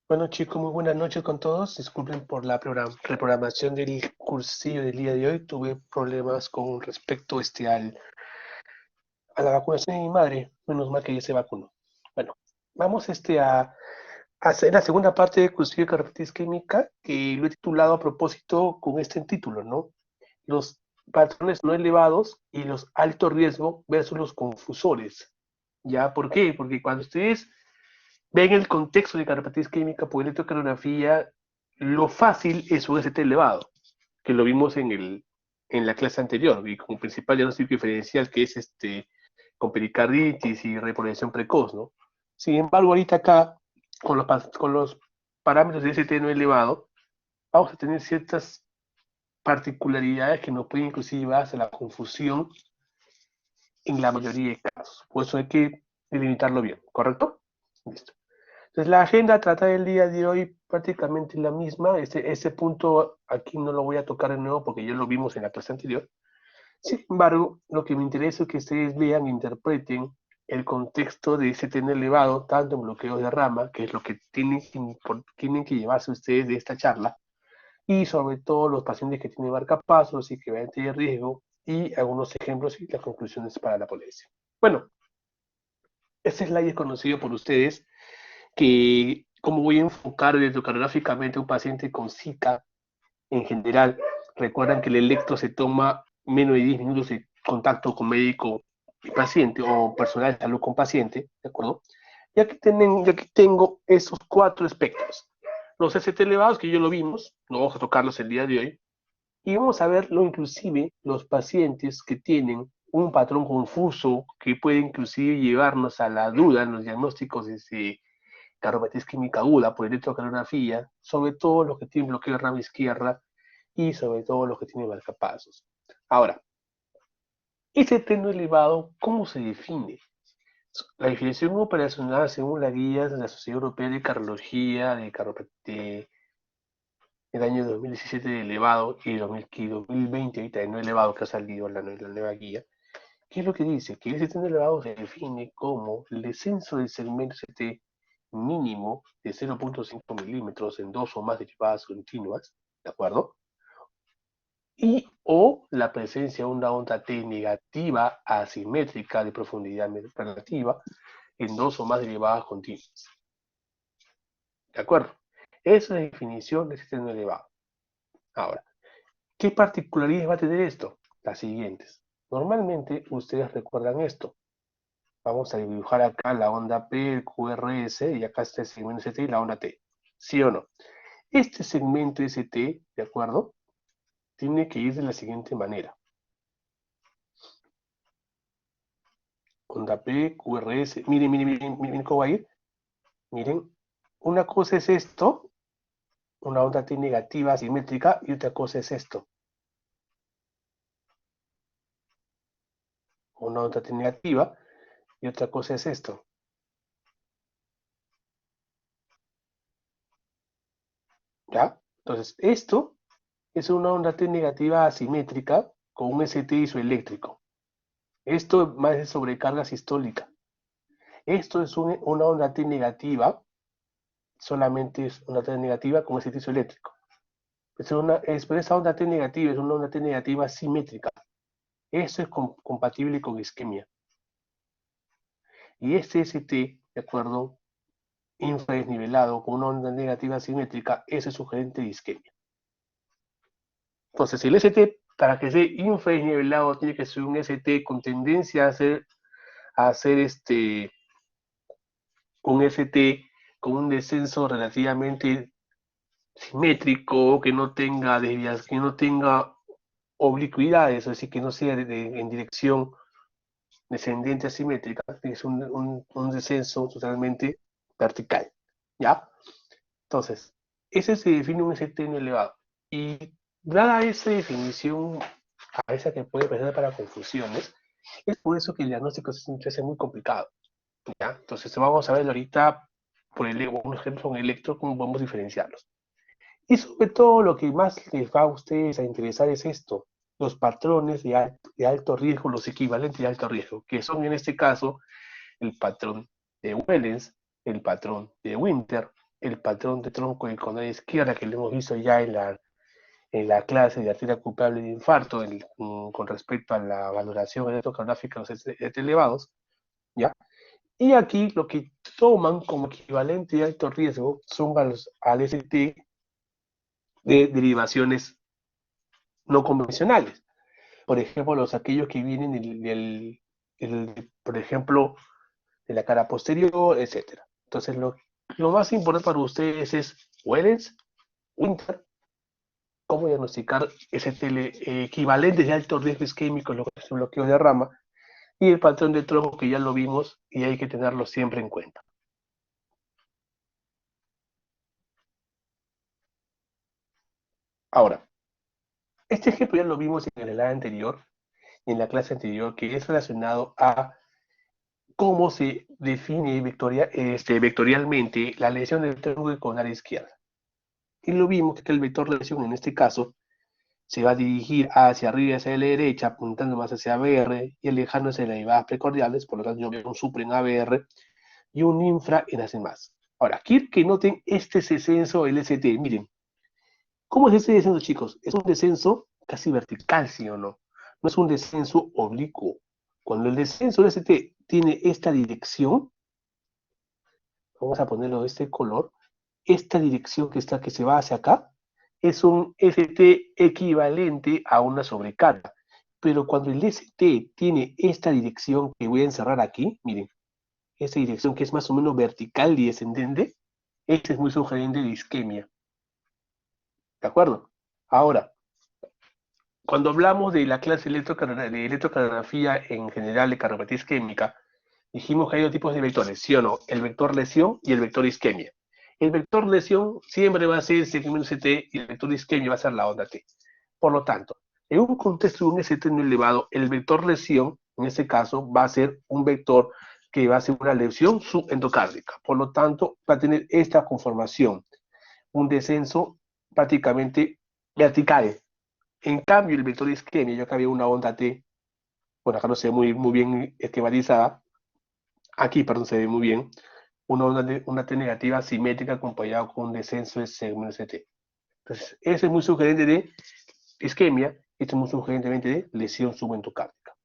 Bueno chicos, muy buenas noches con todos. Disculpen por la reprogramación del cursillo del día de hoy. Tuve problemas con respecto a la vacunación de mi madre. Menos mal que ya se vacunó. Bueno, vamos a hacer la segunda parte del cursillo de característica química, que lo he titulado a propósito con este título, ¿no? Los patrones no elevados y los alto riesgo versus los confusores. ¿Ya? ¿Por qué? Porque cuando ustedes ven el contexto de característica química por electrocardiografía, lo fácil es un ST elevado, que lo vimos en la clase anterior, y como principal diagnóstico diferencial, que es con pericarditis y repolarización precoz, ¿no? Sin embargo, ahorita acá, con los parámetros de ST no elevado, vamos a tener ciertas particularidades que nos pueden inclusive llevar a la confusión en la mayoría de casos. Por eso hay que delimitarlo bien, ¿correcto? Listo. Entonces, la agenda trata del día de hoy prácticamente la misma. Ese punto aquí no lo voy a tocar de nuevo porque ya lo vimos en la clase anterior. Sin embargo, lo que me interesa es que ustedes vean e interpreten el contexto de ese tren elevado, tanto en bloqueos de rama, que es lo que tienen que llevarse ustedes de esta charla, y sobre todo los pacientes que tienen marcapasos y que van de riesgo, y algunos ejemplos y las conclusiones para la ponencia. Bueno, este slide es conocido por ustedes que cómo voy a enfocar electrocardiográficamente a un paciente con Zika en general. Recuerdan que el electro se toma menos de 10 minutos de contacto con médico y paciente o personal de salud con paciente, ¿de acuerdo? Y aquí tengo esos cuatro espectros. Los ST elevados, que ya lo vimos, no vamos a tocarlos el día de hoy, y vamos a verlo inclusive los pacientes que tienen un patrón confuso que puede inclusive llevarnos a la duda en los diagnósticos de cardiopatía química aguda por electrocardiografía, sobre todo los que tienen bloqueo de rama izquierda y sobre todo los que tienen marcapasos. Ahora, ese treno elevado, ¿cómo se define? La definición operacional según la guía de la Sociedad Europea de Cardiología del año 2017 de elevado y 2020 ahorita de no elevado que ha salido la nueva guía. ¿Qué es lo que dice? Que el ST elevado se define como el descenso del segmento ST mínimo de 0.5 milímetros en dos o más derivadas continuas, ¿de acuerdo? Y o la presencia de una onda T negativa asimétrica de profundidad relativa en dos o más derivadas continuas. ¿De acuerdo? Esa es la definición de sistema elevado. Ahora, ¿qué particularidades va a tener esto? Las siguientes. Normalmente ustedes recuerdan esto. Vamos a dibujar acá la onda P, el QRS, y acá está el segmento ST y la onda T. ¿Sí o no? Este segmento ST, ¿de acuerdo? Tiene que ir de la siguiente manera. Onda P, QRS. Miren, miren, miren, miren cómo va a ir. Miren, una cosa es esto, una onda T negativa asimétrica, y otra cosa es esto. Una onda T negativa, y otra cosa es esto. ¿Ya? Entonces, esto es una onda T negativa asimétrica con un ST isoeléctrico. Esto más de sobrecarga sistólica. Esto es una onda T negativa, solamente es una T negativa con ST isoeléctrico. Pero esa onda T negativa es una onda T negativa simétrica. Eso es compatible con isquemia. Y este ST, de acuerdo, infradesnivelado con una onda negativa simétrica, ese es sugerente de isquemia. Entonces, el ST, para que sea infradesnivelado, tiene que ser un ST con tendencia a ser un ST con un descenso relativamente simétrico, que no tenga desvías, que no tenga oblicuidades, es decir, que no sea en dirección descendiente asimétrica, es un descenso totalmente vertical, ¿ya? Entonces, ese se define un ST elevado. Y dada esa definición, a esa que puede pasar para confusiones, es por eso que el diagnóstico se hace muy complicado, ¿ya? Entonces, vamos a ver ahorita, por un ejemplo, un electro, cómo podemos diferenciarlos. Y sobre todo lo que más les va a ustedes a interesar es esto, los patrones de alto riesgo, los equivalentes de alto riesgo, que son en este caso el patrón de Wellens, el patrón de Winter, el patrón de tronco de condena izquierda que lo hemos visto ya en la clase de arteria culpable de infarto con respecto a la valoración electrocardiográfica de los ST elevados, ¿ya? Y aquí lo que toman como equivalente de alto riesgo son al ST de derivaciones no convencionales. Por ejemplo, aquellos que vienen por ejemplo, de la cara posterior, etcétera. Entonces, lo más importante para ustedes es Wellens, Winter, cómo diagnosticar equivalentes de alto riesgo isquémico, lo que es un bloqueo de rama, y el patrón de tronco que ya lo vimos y hay que tenerlo siempre en cuenta. Ahora, este ejemplo ya lo vimos en el slide anterior, en la clase anterior, que es relacionado a cómo se define vectorialmente la lesión del tronco con área izquierda. Y lo vimos que el vector de lesión en este caso se va a dirigir hacia arriba y hacia la derecha, apuntando más hacia ABR y alejándose de las derivadas precordiales, por lo tanto yo veo un supra en ABR y un infra en AC+. Ahora, quiero que noten este descenso del ST. Miren, ¿cómo es este descenso, chicos? Es un descenso casi vertical, ¿sí o no? No es un descenso oblicuo. Cuando el descenso del ST tiene esta dirección, vamos a ponerlo de este color, esta dirección que se va hacia acá, es un ST equivalente a una sobrecarga. Pero cuando el ST tiene esta dirección que voy a encerrar aquí, miren, esta dirección que es más o menos vertical y descendente, este es muy sugerente de isquemia. ¿De acuerdo? Ahora, cuando hablamos de la clase de electrocardiografía en general de cardiopatía isquémica, dijimos que hay dos tipos de vectores, ¿sí o no? El vector lesión y el vector isquemia. El vector lesión siempre va a ser el segmento CT y el vector isquemia va a ser la onda T. Por lo tanto, en un contexto de un ST no elevado, el vector lesión, en este caso, va a ser un vector que va a ser una lesión subendocárdica. Por lo tanto, va a tener esta conformación, un descenso prácticamente vertical. En cambio, el vector isquemia, yo acá había una onda T, bueno, acá no se ve muy bien esquematizada, aquí, perdón, se ve muy bien, una T negativa simétrica acompañada con un descenso de segmento CT. Entonces, ese es muy sugerente de isquemia, este es muy sugerentemente de lesión subendocárdica.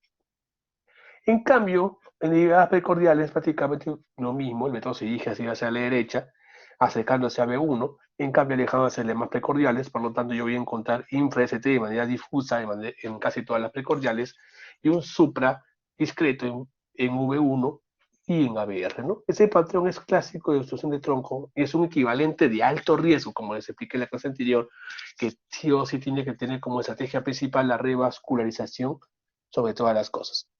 En cambio, en derivadas precordiales es prácticamente lo mismo, el vector se dirige hacia la derecha, acercándose a B1, en cambio alejándose de las más precordiales, por lo tanto yo voy a encontrar infra-ST de manera difusa en casi todas las precordiales y un supra discreto en V1 y en ABR, ¿no? Ese patrón es clásico de obstrucción de tronco y es un equivalente de alto riesgo, como les expliqué en la clase anterior, que sí o sí tiene que tener como estrategia principal la revascularización sobre todas las cosas.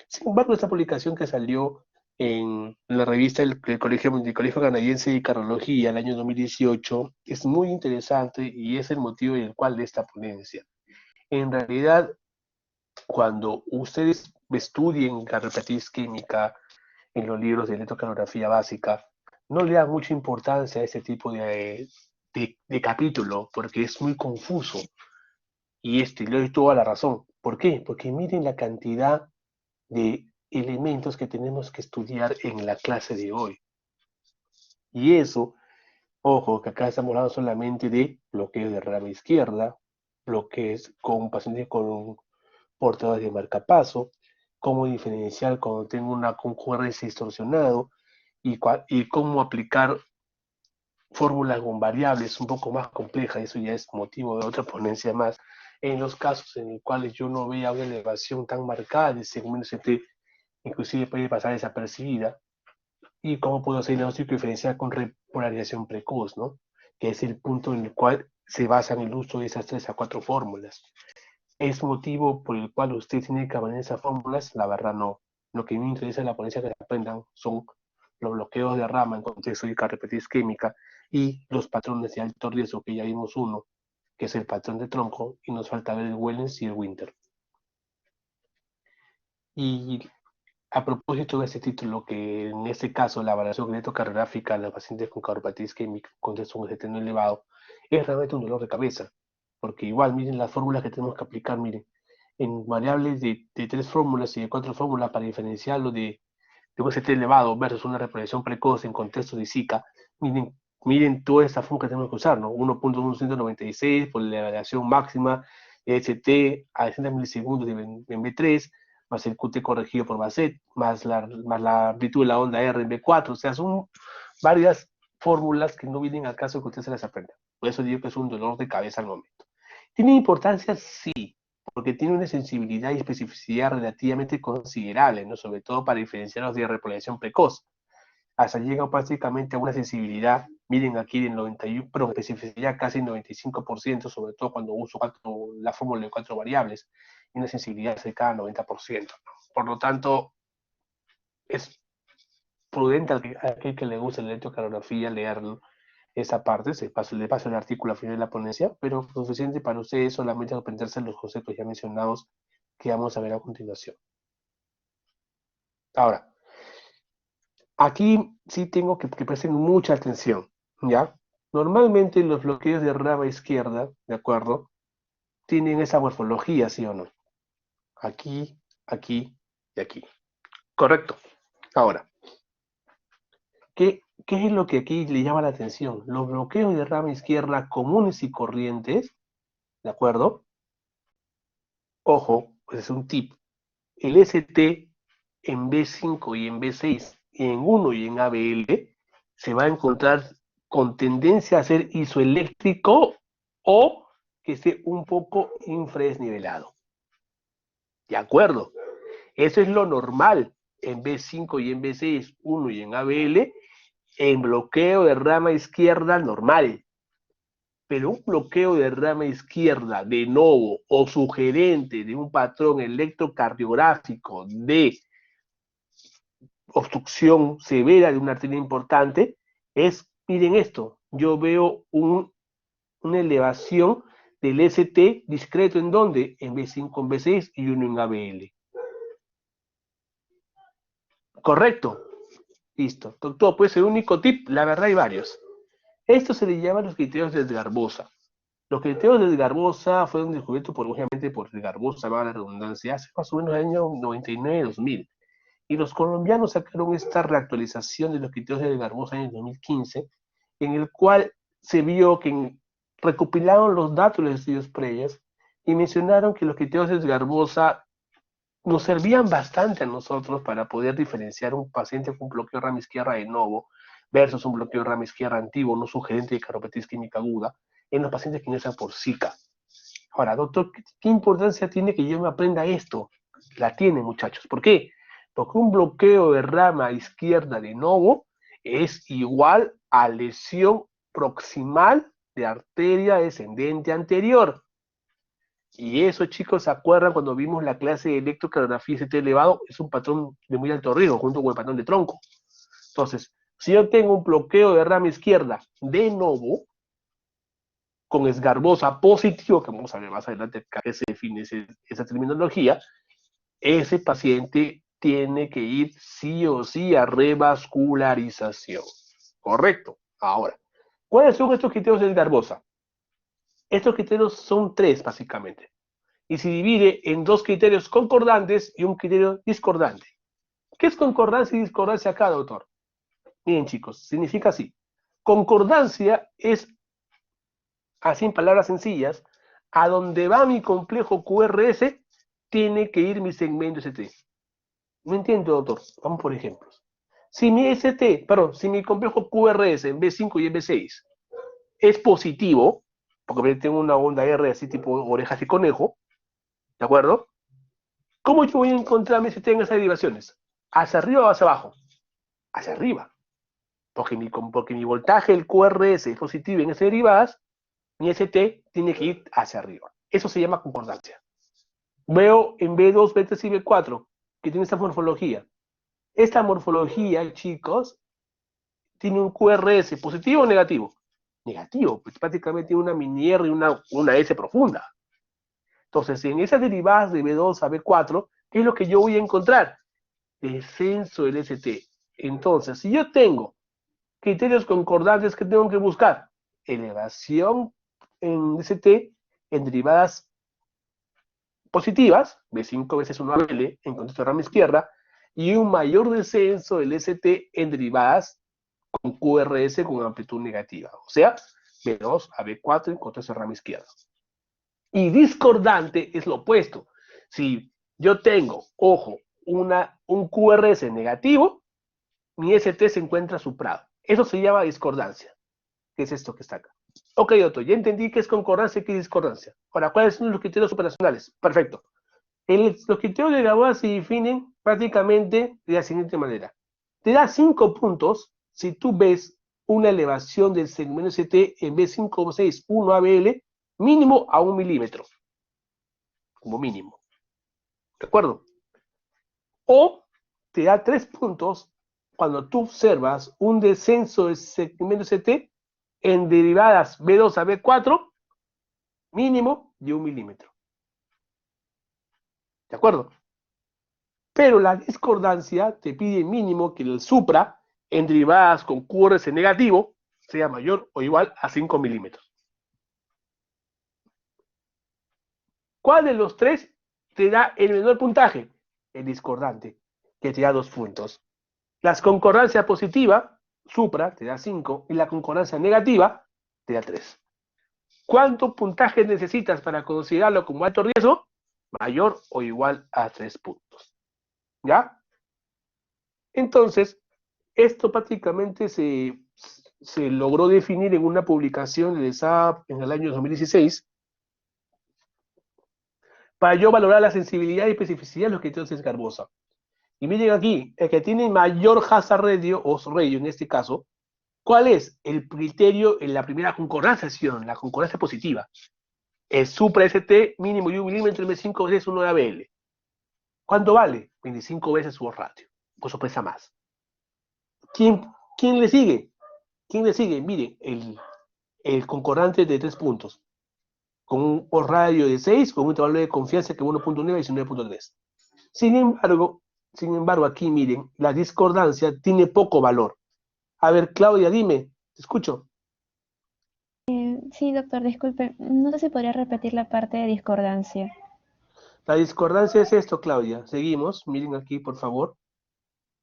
Sin embargo, esta publicación que salió en la revista del Colegio Canadiense de Cardiología el año 2018 es muy interesante y es el motivo del cual de esta ponencia. En realidad, cuando ustedes estudien cardiopatía isquémica en los libros de electrocardiografía básica, no le dan mucha importancia a este tipo de capítulo porque es muy confuso y le doy toda la razón. ¿Por qué? Porque miren la cantidad de elementos que tenemos que estudiar en la clase de hoy. Y eso, ojo, que acá estamos hablando solamente de bloqueo de rama izquierda, bloqueos con pacientes con portadores de marcapaso, cómo diferenciar cuando tengo una concurrencia distorsionado y cómo aplicar fórmulas con variables un poco más complejas, eso ya es motivo de otra ponencia más, en los casos en los cuales yo no vea una elevación tan marcada de segmento CT, inclusive puede pasar desapercibida, y cómo puedo hacer diagnóstico diferencial con repolarización precoz, ¿no? Que es el punto en el cual se basa en el uso de esas 3 a 4 fórmulas. ¿Es motivo por el cual usted tiene que aprender esas fórmulas? La verdad no. Lo que me interesa en la ponencia que aprendan son los bloqueos de rama en contexto de cardiopatía isquémica y los patrones de alto riesgo, que ya vimos uno, que es el patrón de tronco, y nos falta ver el Wellens y el Winter. Y a propósito de este título, que en este caso la evaluación electrocardiográfica en los pacientes con cardiopatía isquémica con un ST no elevado es realmente un dolor de cabeza, porque igual miren las fórmulas que tenemos que aplicar, miren, en variables de 3 fórmulas y de 4 fórmulas para diferenciarlo de un ST elevado versus una reproducción precoz en contexto de Zika, miren miren toda esta fórmula que tenemos que usar, ¿no? 1.196 por la variación máxima de ST a 60 milisegundos en B3, más el QT corregido por Basset, más la amplitud de la onda R en B4, o sea, son varias fórmulas que no vienen al caso que usted se las aprenda. Por eso digo que es un dolor de cabeza al momento. ¿Tiene importancia? Sí, porque tiene una sensibilidad y especificidad relativamente considerable, ¿no? Sobre todo para diferenciarlos de repoblación precoz. Hasta llega prácticamente a una sensibilidad, miren aquí del 91, pero especificidad casi 95%, sobre todo cuando uso la fórmula de 4 variables, y una sensibilidad cercana al 90%. Por lo tanto, es prudente a aquel que le gusta la electrocardiografía leerlo, esa parte, le paso el artículo al final de la ponencia, pero suficiente para ustedes solamente aprenderse los conceptos ya mencionados que vamos a ver a continuación. Ahora, aquí sí tengo que presten mucha atención, ¿ya? Normalmente los bloqueos de rama izquierda, ¿de acuerdo? Tienen esa morfología, ¿sí o no? Aquí, aquí y aquí. Correcto. Ahora, ¿qué es lo que aquí le llama la atención? Los bloqueos de rama izquierda comunes y corrientes, ¿de acuerdo? Ojo, pues es un tip. El ST en B5 y en B6, en 1 y en ABL, se va a encontrar con tendencia a ser isoeléctrico o que esté un poco infradesnivelado. ¿De acuerdo? Eso es lo normal en B5 y en B6, 1 y en ABL, en bloqueo de rama izquierda normal. Pero un bloqueo de rama izquierda de novo o sugerente de un patrón electrocardiográfico de obstrucción severa de una arteria importante, miren esto, yo veo una elevación del ST discreto en donde, en B5, en B6 y uno en ABL. Correcto. Listo. Doctor, pues el único tip, la verdad hay varios. Esto se le llama los criterios de Edgar-Bosa. Los criterios de Edgar-Bosa fueron descubiertos obviamente por Edgar-Bosa, va a la redundancia, hace más o menos el año 99-2000. Y los colombianos sacaron esta reactualización de los criterios de Edgar-Bosa en el 2015, en el cual se vio que recopilaron los datos de los estudios previos y mencionaron que los criterios de Edgar-Bosa nos servían bastante a nosotros para poder diferenciar un paciente con bloqueo de rama izquierda de novo versus un bloqueo de rama izquierda antiguo, no sugerente de cardiopatía isquémica aguda, en los pacientes que ingresan por Zika. Ahora, doctor, ¿qué importancia tiene que yo me aprenda esto? La tiene, muchachos. ¿Por qué? Porque un bloqueo de rama izquierda de novo es igual a lesión proximal de arteria descendente anterior. Y eso, chicos, ¿se acuerdan cuando vimos la clase de electrocardiografía ST elevado? Es un patrón de muy alto riesgo junto con el patrón de tronco. Entonces, si yo tengo un bloqueo de rama izquierda de novo, con Edgar-Bosa positivo, que vamos a ver más adelante que se define esa terminología, ese paciente tiene que ir sí o sí a revascularización. Correcto. Ahora, ¿cuáles son estos criterios de Edgar-Bosa? Estos criterios son 3, básicamente. Y se divide en 2 criterios concordantes y un criterio discordante. ¿Qué es concordancia y discordancia acá, doctor? Miren, chicos, significa así. Concordancia es, así en palabras sencillas, a donde va mi complejo QRS, tiene que ir mi segmento ST. No entiendo, doctor. Vamos por ejemplos. Si mi complejo QRS en B5 y en B6 es positivo, porque tengo una onda R así tipo orejas y conejo, ¿de acuerdo? ¿Cómo yo voy a encontrar mi ST en esas derivaciones? ¿Hacia arriba o hacia abajo? Hacia arriba. Porque mi voltaje, el QRS, es positivo en esas derivadas, mi ST tiene que ir hacia arriba. Eso se llama concordancia. Veo en B2, B3 y B4 que tiene esta morfología. Esta morfología, chicos, tiene un QRS positivo o negativo. Negativo, pues prácticamente tiene una mini R y una S profunda. Entonces, en esas derivadas de B2 a B4, ¿qué es lo que yo voy a encontrar? Descenso del ST. Entonces, si yo tengo criterios concordantes que tengo que buscar, elevación en ST en derivadas positivas, B5 veces 1 en contexto de rama izquierda, y un mayor descenso del ST en derivadas con QRS con amplitud negativa. O sea, B2 a B4 en contra de rama izquierda. Y discordante es lo opuesto. Si yo tengo, ojo, un QRS negativo, mi ST se encuentra suprado. Eso se llama discordancia, que es esto que está acá. Ok, Otto, ya entendí qué es concordancia y qué es discordancia. Ahora, ¿cuáles son los criterios operacionales? Perfecto. Los criterios de Galois se definen prácticamente de la siguiente manera. Te da 5 puntos si tú ves una elevación del segmento ST en B561 ABL mínimo a 1 milímetro. Como mínimo. ¿De acuerdo? O te da 3 puntos cuando tú observas un descenso del segmento ST en derivadas B2 a B4 mínimo de 1 milímetro. ¿De acuerdo? Pero la discordancia te pide mínimo que el supra en derivadas con QRS negativo sea mayor o igual a 5 milímetros. ¿Cuál de los tres te da el menor puntaje? El discordante, que te da 2 puntos. La concordancia positiva, supra, te da 5, y la concordancia negativa te da 3. ¿Cuánto puntaje necesitas para considerarlo como alto riesgo? Mayor o igual a 3 puntos. ¿Ya? Entonces, esto prácticamente se logró definir en una publicación de SAP en el año 2016 para yo valorar la sensibilidad y especificidad de los criterios de Garbosa. Y miren aquí, el que tiene mayor hazard radio, o radio en este caso, ¿cuál es el criterio en la primera concordancia, la concordancia positiva? El supra ST mínimo de 1 milímetro, M5 veces 1 de ABL. ¿Cuánto vale? 25 veces su ratio. Pues pesa más. ¿Quién le sigue? ¿Quién le sigue? Miren, el concordante de 3 puntos, con un radio de 6, con un intervalo de confianza que 1.9 y 19.3. Sin embargo, aquí miren, la discordancia tiene poco valor. A ver, Claudia, dime, te escucho. Sí, doctor, disculpe, no sé si podría repetir la parte de discordancia. La discordancia es esto, Claudia. Seguimos, miren aquí, por favor.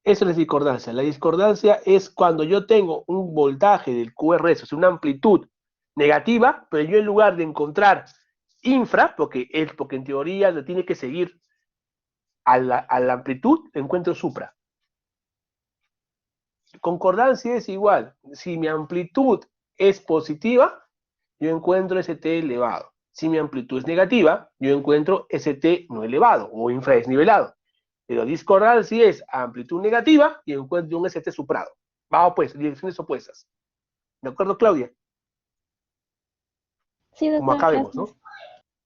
Eso es discordancia. La discordancia es cuando yo tengo un voltaje del QRS, o sea, una amplitud negativa, pero yo en lugar de encontrar infra, porque en teoría lo tiene que seguir a la amplitud, encuentro supra. Concordancia es igual. Si mi amplitud es positiva, yo encuentro ST elevado. Si mi amplitud es negativa, yo encuentro ST no elevado o infradesnivelado. Pero discordancia es amplitud negativa y encuentro un ST suprado. Bajo pues, direcciones opuestas. ¿De acuerdo, Claudia? Sí, Como doctor, acá vemos, gracias. ¿no?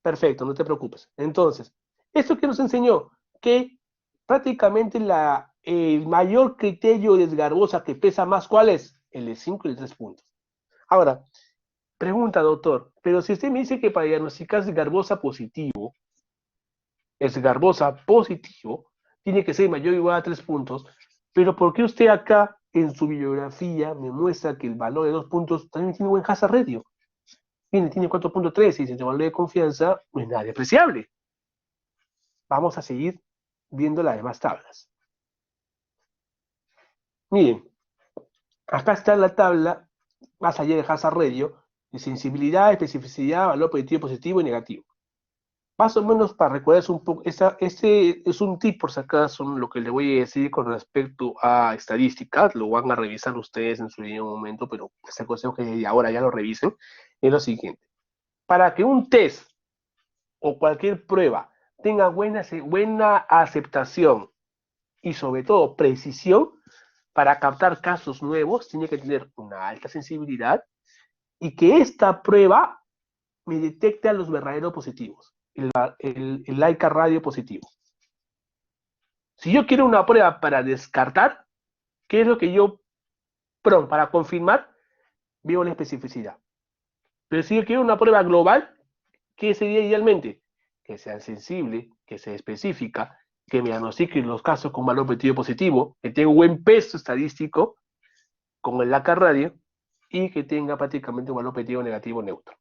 Perfecto, no te preocupes. Entonces, esto que nos enseñó, que prácticamente el mayor criterio de Garbosa que pesa más, ¿cuál es? El de 5 y el de 3 puntos. Ahora, pregunta, doctor, pero si usted me dice que para diagnosticar Garbosa positivo, tiene que ser mayor o igual a 3 puntos, pero ¿por qué usted acá en su bibliografía me muestra que el valor de 2 puntos también tiene buen hazard radio? Tiene 4.3 y si el valor de confianza no es nada despreciable. Vamos a seguir viendo las demás tablas. Miren, acá está la tabla, más allá de hazard radio, de sensibilidad, especificidad, valor positivo y negativo. Más o menos para recordarse un poco, este es un tip por si acaso lo que le voy a decir con respecto a estadísticas, lo van a revisar ustedes en su debido momento, pero les aconsejo que ahora ya lo revisen, es lo siguiente. Para que un test o cualquier prueba tenga buena aceptación y sobre todo precisión, para captar casos nuevos tiene que tener una alta sensibilidad y que esta prueba me detecte a los verdaderos positivos, el Leica radio positivo. Si yo quiero una prueba para descartar, ¿qué es lo que para confirmar? Veo la especificidad. Pero si yo quiero una prueba global, ¿qué sería idealmente? Que sea sensible, que sea específica, que me diagnostique los casos con valor positivo, que tenga un buen peso estadístico con el LACA radio y que tenga prácticamente un valor negativo neutro.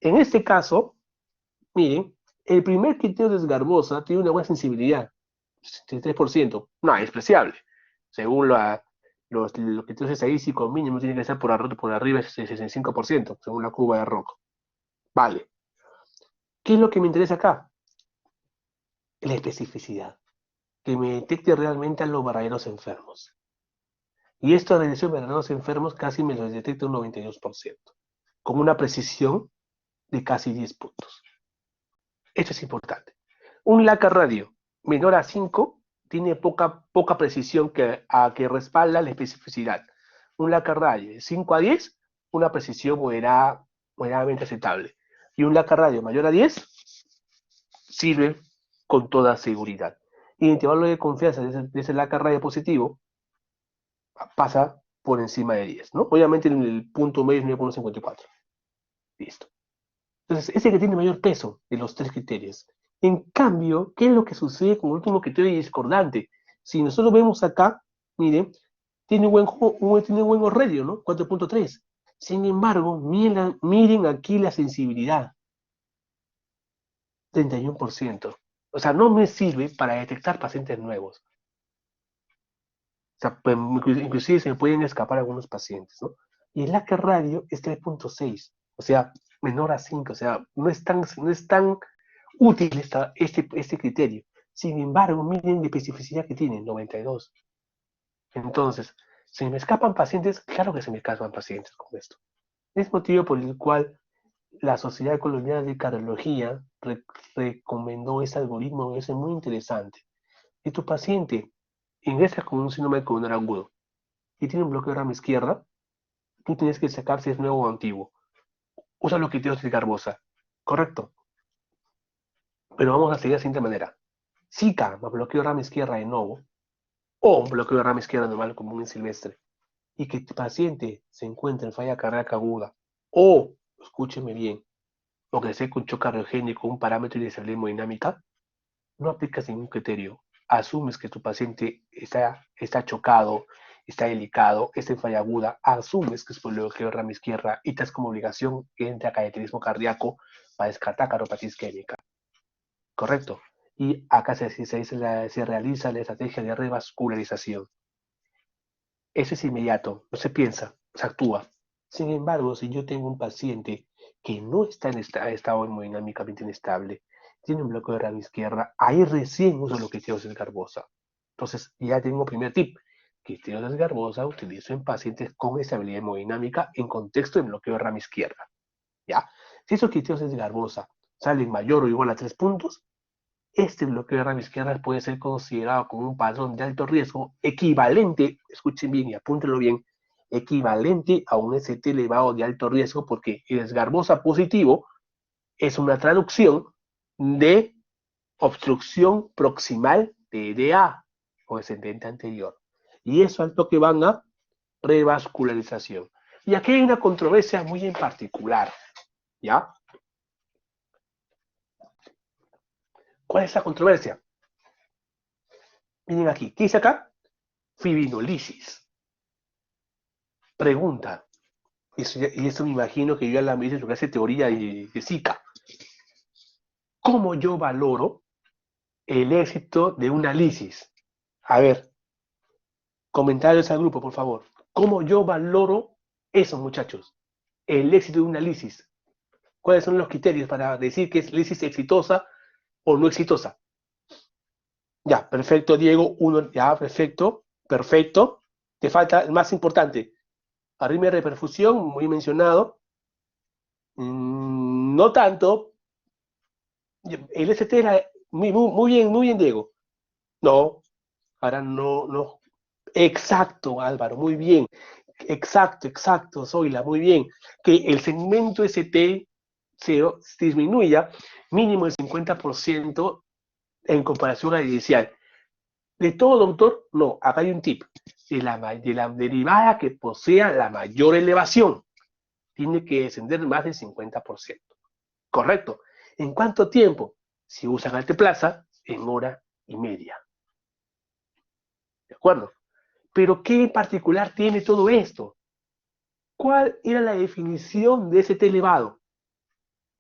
En este caso, miren, el primer criterio de Garbosa tiene una buena sensibilidad, 63%, no es despreciable, según Los criterios estadísticos mínimos tienen que ser por arriba del 65%, según la curva de Rock. Vale. ¿Qué es lo que me interesa acá? La especificidad. Que me detecte realmente a los verdaderos enfermos. Y esto de esos verdaderos enfermos casi me los detecta un 92%, con una precisión de casi 10 puntos. Esto es importante. Un LACA radio menor a 5 tiene poca precisión que respalda la especificidad. Un LACA radio de 5 a 10, una precisión moderadamente aceptable. Y un LACA radio mayor a 10 sirve con toda seguridad. Y el intervalo de confianza de ese LACA radio positivo pasa por encima de 10, ¿no? Obviamente en el punto medio es 9.54. Listo. Entonces, ese que tiene mayor peso de los tres criterios. En cambio, ¿qué es lo que sucede con el último criterio discordante? Si nosotros vemos acá, miren, tiene buen radio, ¿no? 4.3. Sin embargo, miren aquí la sensibilidad. 31%. O sea, no me sirve para detectar pacientes nuevos. O sea, inclusive se me pueden escapar algunos pacientes, ¿no? Y el LACA radio es 3.6. O sea, menor a 5. O sea, no es tan útil este criterio. Sin embargo, miren la especificidad que tiene, 92. Entonces, ¿se me escapan pacientes? Claro que se me escapan pacientes con esto. Es motivo por el cual la Sociedad Colombiana de Cardiología recomendó ese algoritmo, es muy interesante. Si tu paciente ingresa con un síndrome pulmonar agudo y tiene un bloqueo de rama izquierda, tú tienes que sacar si es nuevo o antiguo. Usa los criterios de Garbosa, ¿correcto? Pero vamos a seguir de la siguiente manera. Zika más bloqueo de rama izquierda de nuevo, o bloqueo de rama izquierda normal común en silvestre, y que tu paciente se encuentre en falla cardíaca aguda, o, escúcheme bien, o que esté con choque cardiogénico, un parámetro de inestabilidad hemodinámica, no aplicas ningún criterio. Asumes que tu paciente está chocado, está delicado, está en falla aguda, asumes que es por bloqueo de rama izquierda y te das como obligación que entre a cateterismo cardíaco para descartar cardiopatia isquémica. ¿Correcto? Y acá se realiza la estrategia de revascularización. Eso es inmediato, no se piensa, se actúa. Sin embargo, si yo tengo un paciente que no está en estado hemodinámicamente inestable, tiene un bloqueo de rama izquierda, ahí recién uso los criterios de Garbosa. Entonces, ya tengo primer tip. Criterios de Garbosa utilizo en pacientes con estabilidad hemodinámica en contexto de bloqueo de rama izquierda. ¿Ya? Si esos criterios de Garbosa salen mayor o igual a 3 puntos, este bloqueo de rama izquierda puede ser considerado como un patrón de alto riesgo equivalente, escuchen bien y apúntenlo bien, equivalente a un ST elevado de alto riesgo, porque el esgarbosa positivo es una traducción de obstrucción proximal de EDA o descendente anterior. Y eso al toque van a revascularización. Y aquí hay una controversia muy en particular, ¿ya? ¿Cuál es la controversia? Miren aquí, ¿qué dice acá? Fibrinolisis. Pregunta, y eso me imagino que yo ya la me dice lo que hace teoría de Zika. ¿Cómo yo valoro el éxito de una lisis? A ver, comentarios al grupo, por favor. ¿Cómo yo valoro eso, muchachos? El éxito de una lisis. ¿Cuáles son los criterios para decir que es lisis exitosa o no exitosa? Ya, perfecto, Diego. Uno, ya, perfecto, perfecto. Te falta el más importante. Arritmia de reperfusión, muy mencionado. No tanto. El ST era muy bien, Diego. No, ahora no. Exacto, Álvaro, muy bien. Exacto, Zoila, muy bien. Que el segmento ST se disminuya mínimo el 50% en comparación al inicial. De todo, doctor, no, acá hay un tip. De la derivada que posea la mayor elevación, tiene que descender más del 50%. Correcto. ¿En cuánto tiempo? Si usan alteplasa, en hora y media. ¿De acuerdo? Pero ¿qué en particular tiene todo esto? ¿Cuál era la definición de ese T elevado?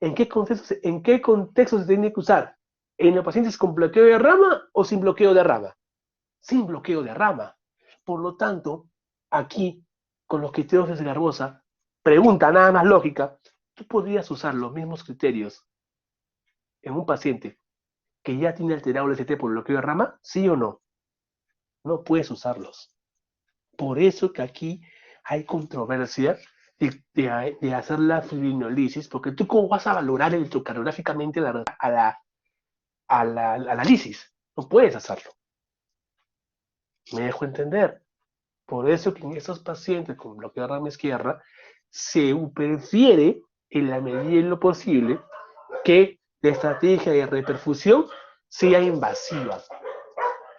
¿En qué contexto se tiene que usar? ¿En los pacientes con bloqueo de rama o sin bloqueo de rama? Sin bloqueo de rama. Por lo tanto, Aquí, con los criterios de Garbosa, pregunta nada más lógica, ¿tú podrías usar los mismos criterios en un paciente que ya tiene alterado el ST por bloqueo de rama? ¿Sí o no? No puedes usarlos. Por eso que aquí hay controversia de hacer la fibrinolisis, porque tú cómo vas a valorar electrocardiográficamente a la lisis. No puedes hacerlo. Me dejo entender. Por eso que en esos pacientes con bloqueo de rama izquierda se prefiere, en la medida de lo posible, que la estrategia de reperfusión sea invasiva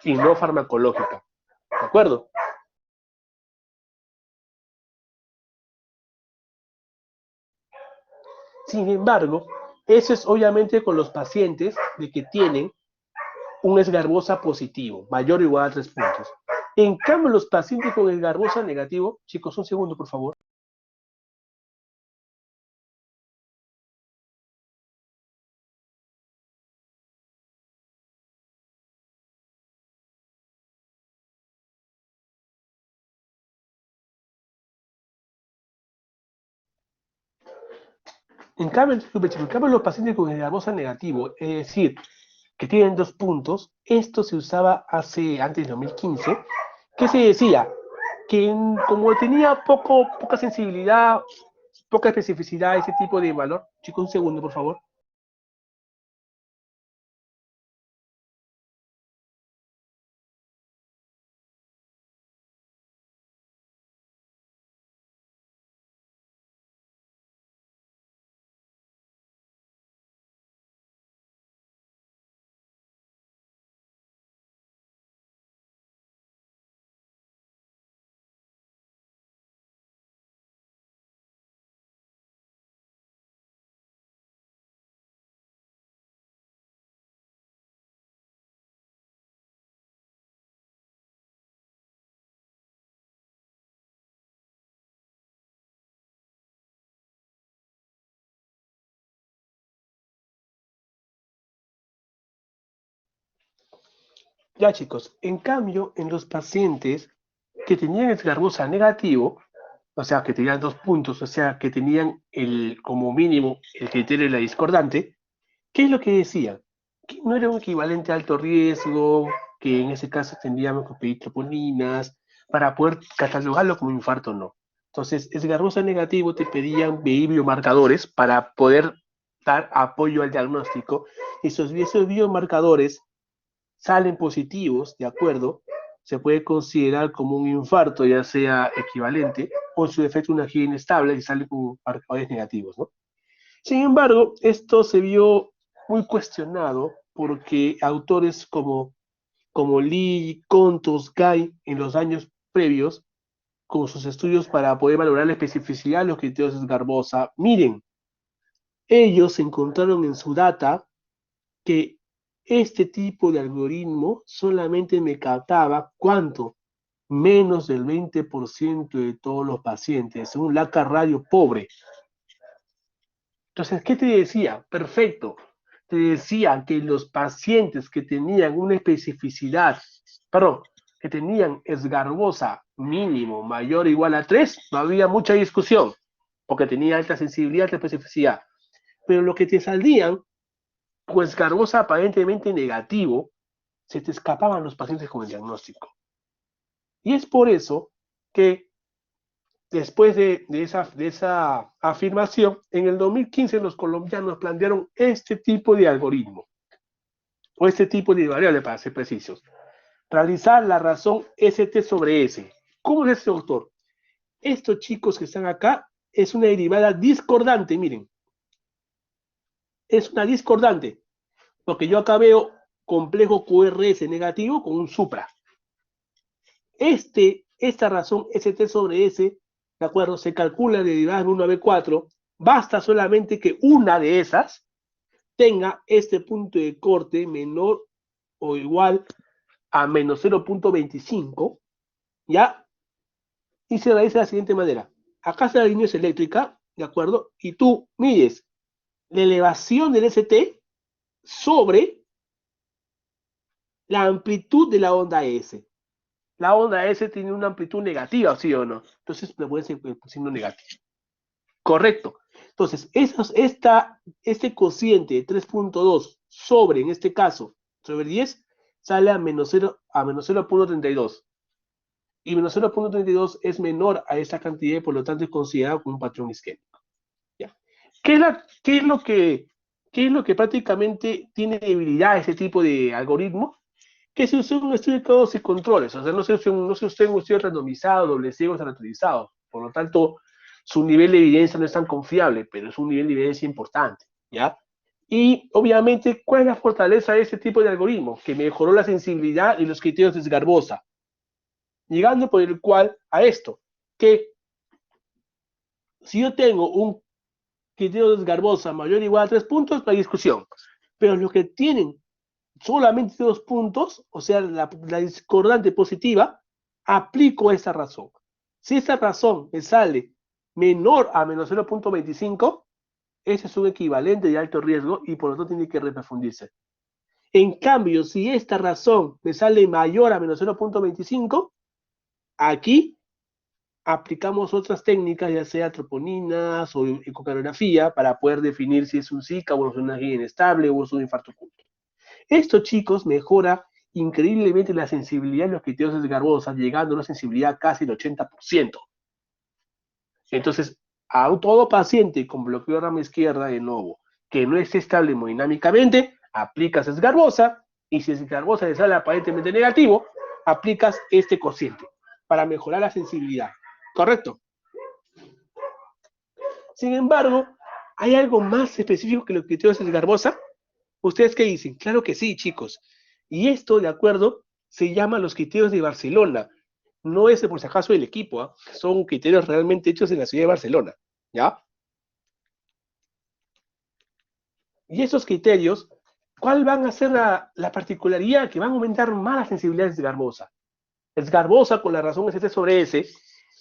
y no farmacológica. ¿De acuerdo? Sin embargo, eso es obviamente con los pacientes de que tienen un esgarbosa positivo, mayor o igual a 3 puntos. En cambio, los pacientes con esgarbosa negativo, chicos, un segundo, por favor. En cambio, los pacientes con esgarbosa negativo, es decir, que tienen 2 puntos, esto se usaba antes de 2015, que se decía que como tenía poca sensibilidad, poca especificidad, ese tipo de valor. Chicos, un segundo, por favor. Ya, chicos, en cambio, en los pacientes que tenían esgarbosa negativo, o sea, que tenían 2 puntos, o sea, que tenían como mínimo el criterio de la discordante, ¿qué es lo que decían? Que no era un equivalente a alto riesgo, que en ese caso tendríamos que pedir troponinas para poder catalogarlo como infarto o no. Entonces, esgarbosa negativo te pedían biomarcadores para poder dar apoyo al diagnóstico. Esos biomarcadores salen positivos, ¿de acuerdo? Se puede considerar como un infarto, ya sea equivalente, o en su defecto una angina inestable y sale con marcadores negativos, ¿no? Sin embargo, esto se vio muy cuestionado porque autores como Lee, Contos, Guy, en los años previos, con sus estudios para poder valorar la especificidad de los criterios de Garbosa, miren, ellos encontraron en su data que este tipo de algoritmo solamente me captaba ¿cuánto? Menos del 20% de todos los pacientes, un LACA radio pobre. Entonces, ¿qué te decía? Perfecto. Te decía que los pacientes que tenían una especificidad, perdón, que tenían esgarbosa mínimo mayor o igual a 3, no había mucha discusión, porque tenía alta sensibilidad, alta especificidad. Pero lo que te salían, pues esgarbosa aparentemente negativo, se te escapaban los pacientes con el diagnóstico. Y es por eso que después de esa afirmación, en el 2015 los colombianos plantearon este tipo de algoritmo, o este tipo de variable para ser precisos. Realizar la razón ST sobre S. ¿Cómo es este, doctor? Estos chicos que están acá es una derivada discordante, miren. Es una discordante, porque yo acá veo complejo QRS negativo con un supra. Esta razón ST sobre S, ¿de acuerdo? Se calcula derivada de 1 a B4, basta solamente que una de esas tenga este punto de corte menor o igual a menos 0.25, ¿ya? Y se realiza de la siguiente manera. Acá está la línea eléctrica, ¿de acuerdo? Y tú mides la elevación del ST sobre la amplitud de la onda S. la onda S tiene una amplitud negativa, ¿sí o no? Entonces le voy a decir el signo negativo. Correcto. Entonces, este cociente de 3.2 sobre, en este caso, sobre 10, sale a menos 0.32. Y menos 0.32 es menor a esta cantidad y por lo tanto es considerado como un patrón isquémico. ¿Ya? ¿Qué es lo que prácticamente tiene debilidad ese tipo de algoritmo? Que se usa un estudio de casos y controles, o sea, no se usa un estudio randomizado, doble ciego, estandarizado. Por lo tanto, su nivel de evidencia no es tan confiable, pero es un nivel de evidencia importante, ¿ya? Y obviamente, ¿cuál es la fortaleza de este tipo de algoritmo? Que mejoró la sensibilidad y los criterios de Sgarbosa, llegando por el cual a esto, que si yo tengo un criterio de Sgarbosa mayor o igual a 3 puntos, no hay discusión. Pero los que tienen solamente 2 puntos, o sea, la discordante positiva, aplico esa razón. Si esa razón me sale menor a menos 0.25, ese es un equivalente de alto riesgo y por lo tanto tiene que reprofundirse. En cambio, si esta razón me sale mayor a menos 0.25, aquí aplicamos otras técnicas, ya sea troponinas o ecocardiografía, para poder definir si es un Zika o es una angina inestable o es un infarto oculto. Esto, chicos, mejora increíblemente la sensibilidad de los criterios de Sgarbosa, llegando a una sensibilidad casi del 80%. Entonces, a todo paciente con bloqueo de rama izquierda, de nuevo, que no esté estable hemodinámicamente, aplicas Sgarbosa, y si Sgarbosa le sale aparentemente negativo, aplicas este cociente para mejorar la sensibilidad. ¿Correcto? Sin embargo, ¿hay algo más específico que los criterios de Sgarbosa? ¿Ustedes qué dicen? Claro que sí, chicos. Y esto, de acuerdo, se llama los criterios de Barcelona. No es por si acaso el equipo, ¿eh? Son criterios realmente hechos en la ciudad de Barcelona, ¿ya? Y esos criterios, ¿cuál van a ser la particularidad? Que van a aumentar más la sensibilidad de Sgarbosa. Sgarbosa, con la razón S sobre S,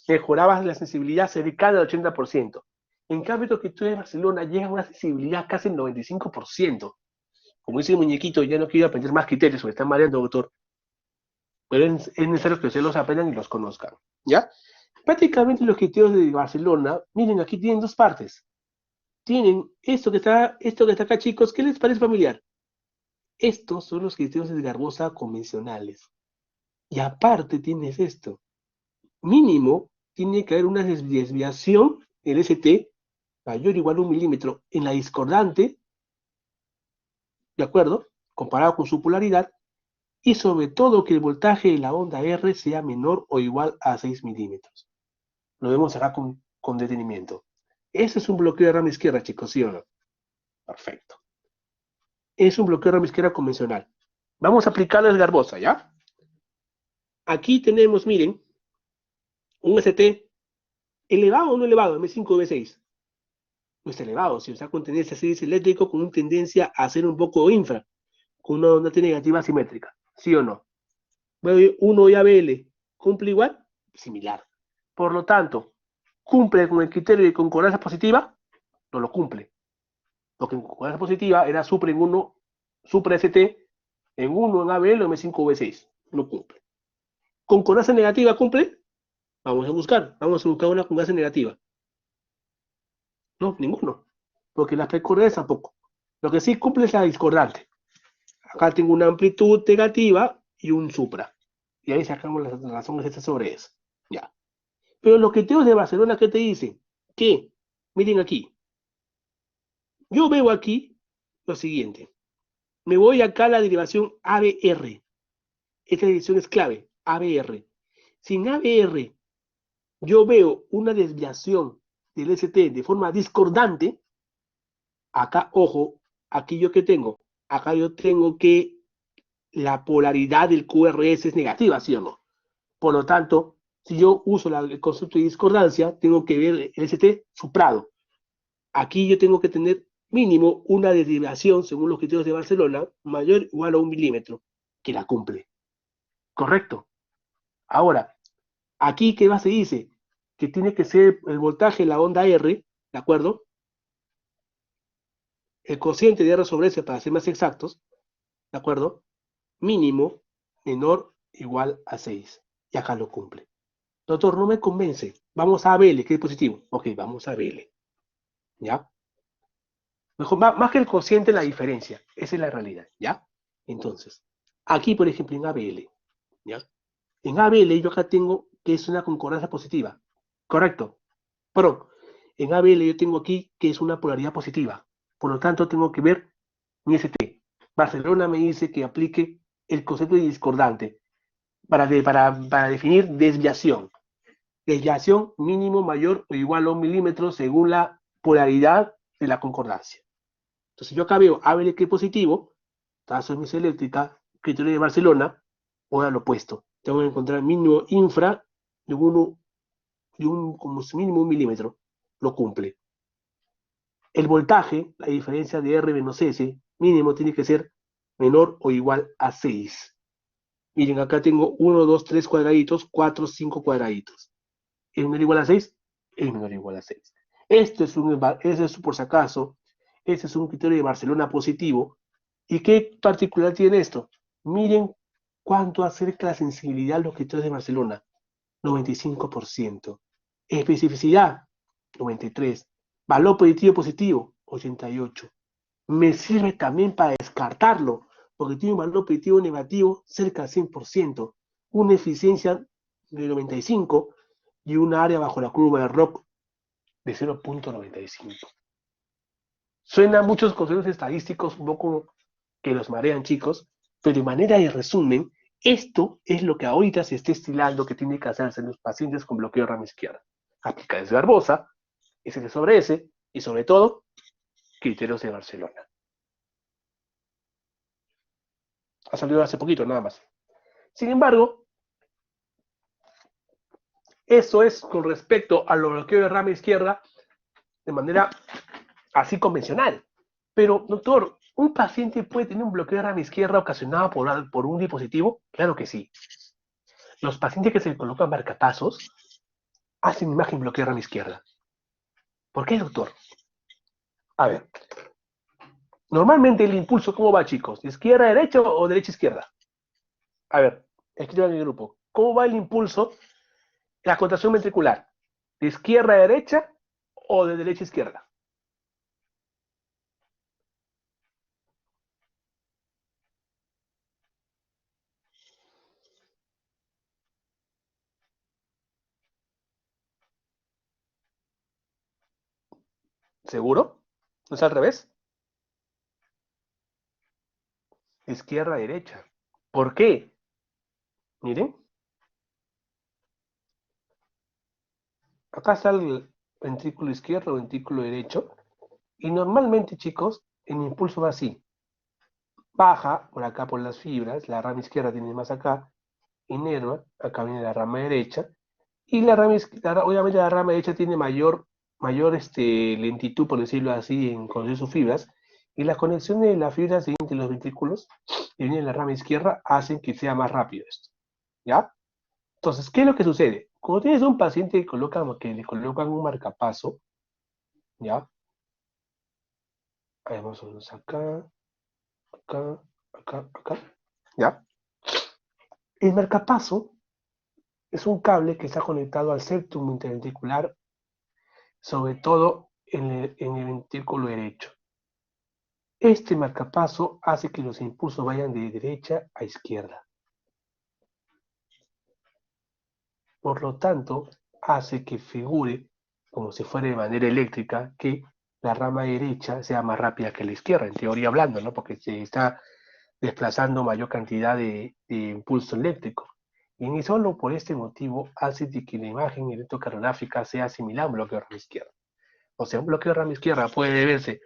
mejoraba la sensibilidad cercana al 80%. En cambio, los criterios de Barcelona llegan a una sensibilidad casi el 95%. Como dice el muñequito, ya no quiero aprender más criterios, me están mareando, doctor. Pero es necesario que ustedes los aprendan y los conozcan, ¿ya? Prácticamente los criterios de Barcelona, miren, aquí tienen dos partes. Tienen esto que está acá, chicos, ¿qué les parece familiar? Estos son los criterios de Garbosa convencionales. Y aparte tienes esto. Mínimo, tiene que haber una desviación, el ST, mayor o igual a 1 milímetro en la discordante, ¿de acuerdo? Comparado con su polaridad, y sobre todo que el voltaje de la onda R sea menor o igual a 6 milímetros. Lo vemos acá con detenimiento. Ese es un bloqueo de rama izquierda, chicos, ¿sí o no? Perfecto. Es un bloqueo de rama izquierda convencional. Vamos a aplicarlo a Sgarbosa, ¿ya? Aquí tenemos, miren, un ST elevado o no elevado, M5 o M6. No está elevado, si está con tendencia a ser eléctrico, con una tendencia a ser un poco infra, con una onda negativa simétrica, ¿sí o no? 1 y ABL, ¿cumple igual? Similar. Por lo tanto, ¿cumple con el criterio de concordancia positiva? No lo cumple. Porque en concordancia positiva era supra en 1, supra ST en 1 en ABL o M5 o V6. No cumple. ¿Concordancia negativa cumple? Vamos a buscar una concordancia negativa. No, ninguno. Porque la precordancia tampoco. Lo que sí cumple es la discordante. Acá tengo una amplitud negativa y un supra. Y ahí sacamos las razones estas sobre eso. Ya. Pero los criterios de Barcelona, ¿qué te dicen? Que, miren aquí, yo veo aquí lo siguiente. Me voy acá a la derivación ABR. Esta dirección es clave, ABR. Sin ABR yo veo una desviación del ST de forma discordante, acá, ojo, aquí yo qué tengo, acá yo tengo que la polaridad del QRS es negativa, ¿sí o no? Por lo tanto, si yo uso el concepto de discordancia, tengo que ver el ST suprado. Aquí yo tengo que tener mínimo una desviación, según los criterios de Barcelona, mayor o igual a 1 milímetro, que la cumple. ¿Correcto? Ahora, aquí, ¿qué más se dice? Que tiene que ser el voltaje de la onda R, ¿de acuerdo? El cociente de R sobre S, para ser más exactos, ¿de acuerdo? Mínimo menor igual a 6. y acá lo cumple. Doctor, no me convence. Vamos a ABL, que es positivo. Ok, vamos a ABL. ¿Ya? Mejor, más que el cociente, la diferencia. Esa es la realidad. ¿Ya? Entonces, aquí, por ejemplo, en ABL. ¿Ya? En ABL yo acá tengo que es una concordancia positiva. ¿Correcto? Pero en ABL yo tengo aquí que es una polaridad positiva. Por lo tanto, tengo que ver mi ST. Barcelona me dice que aplique el concepto de discordante para definir desviación. Desviación mínimo mayor o igual a 1 milímetro según la polaridad de la concordancia. Entonces yo acá veo ABL que es positivo, tasa de emisión eléctrica, criterio de Barcelona, o al opuesto. Tengo que encontrar mínimo infra de un como mínimo 1 milímetro. Lo cumple. El voltaje, la diferencia de R menos S, mínimo tiene que ser menor o igual a 6. Miren, acá tengo 1, 2, 3 cuadraditos, 4, 5 cuadraditos. ¿Es menor o igual a 6? Es menor o igual a 6. Este es por si acaso, este es un criterio de Barcelona positivo. ¿Y qué particular tiene esto? Miren cuánto acerca la sensibilidad a los criterios de Barcelona. 95%. Especificidad, 93%. Valor predictivo positivo, 88%. Me sirve también para descartarlo, porque tiene un valor predictivo negativo cerca del 100%, una eficiencia de 95% y una área bajo la curva de ROC de 0.95. Suena a muchos conceptos estadísticos un poco que los marean, chicos, pero de manera de resumen, esto es lo que ahorita se está estilando que tiene que hacerse en los pacientes con bloqueo de rama izquierda. Aplicar desde Barbosa, S sobre S y sobre todo, criterios de Barcelona. Ha salido hace poquito, nada más. Sin embargo, eso es con respecto a los bloqueos de rama izquierda de manera así convencional. Pero, doctor, ¿un paciente puede tener un bloqueo de rama izquierda ocasionado por un dispositivo? Claro que sí. Los pacientes que se le colocan marcapasos hacen imagen bloqueo de rama izquierda. ¿Por qué, doctor? A ver, normalmente el impulso, ¿cómo va, chicos? ¿De izquierda a derecha o derecha a izquierda? A ver, escriban en el grupo. ¿Cómo va el impulso? La contracción ventricular. ¿De izquierda a derecha o de derecha a izquierda? ¿Seguro? ¿No es al revés? De izquierda a derecha. ¿Por qué? Miren, acá está el ventrículo izquierdo o ventrículo derecho. Y normalmente, chicos, el impulso va así. Baja por acá por las fibras, la rama izquierda tiene más acá, inerva, acá viene la rama derecha, y obviamente la rama derecha tiene mayor lentitud, por decirlo así, en conocer sus fibras, y la conexión de las fibras entre los ventrículos que viene en la rama izquierda hacen que sea más rápido esto, ¿ya? Entonces, ¿qué es lo que sucede? Cuando tienes un paciente que le colocan un marcapaso, ¿ya? Ahí vamos a ver acá, acá, acá, ¿ya? El marcapaso es un cable que está conectado al septum interventricular, sobre todo en el ventrículo derecho. Este marcapaso hace que los impulsos vayan de derecha a izquierda. Por lo tanto, hace que figure, como si fuera de manera eléctrica, que la rama derecha sea más rápida que la izquierda, en teoría hablando, ¿no? Porque se está desplazando mayor cantidad de impulso eléctrico. Y ni solo por este motivo hace que la imagen electrocardiográfica sea similar a un bloqueo de rama izquierda. O sea, un bloqueo de rama izquierda puede verse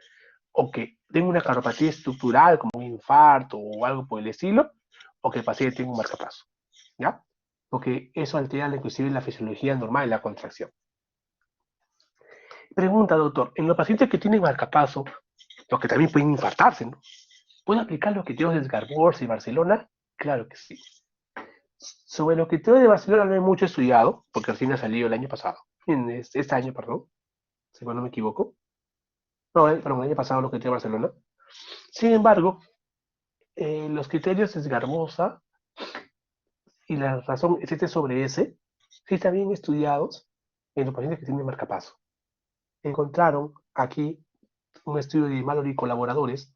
o que tenga una cardiopatía estructural, como un infarto o algo por el estilo, o que el paciente tenga un marcapaso, ¿ya? Porque eso altera inclusive la fisiología normal de la contracción. Pregunta, doctor, en los pacientes que tienen marcapaso, los que también pueden infartarse, ¿no? ¿Puede aplicar los criterios de Edgar y Barcelona? Claro que sí. Sobre los criterios de Barcelona no hay mucho estudiado, porque recién ha salido el año pasado, este año, perdón, si no me equivoco. No, perdón, el año pasado los criterios de Barcelona. Sin embargo, los criterios de Esgarmosa y la razón es este sobre ese, sí están bien estudiados en los pacientes que tienen marcapaso. Encontraron aquí un estudio de Mallory y colaboradores,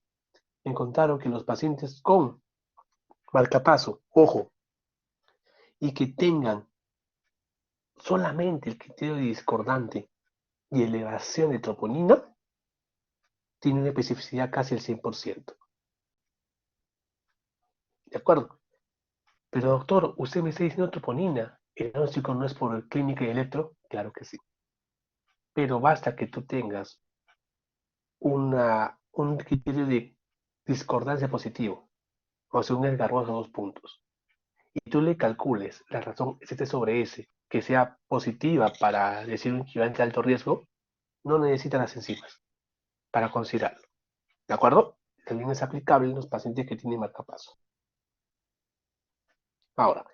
encontraron que los pacientes con marcapaso, ojo, y que tengan solamente el criterio discordante y elevación de troponina, tiene una especificidad casi el 100%. ¿De acuerdo? Pero doctor, usted me está diciendo troponina. ¿El diagnóstico no es por clínica y electro? Claro que sí. Pero basta que tú tengas un criterio de discordancia positivo, o sea, un esgarroso a 2 puntos, y tú le calcules la razón S sobre S, que sea positiva para decir un equivalente de alto riesgo, no necesita las enzimas para considerarlo. ¿De acuerdo? También es aplicable en los pacientes que tienen marcapaso. Ahora,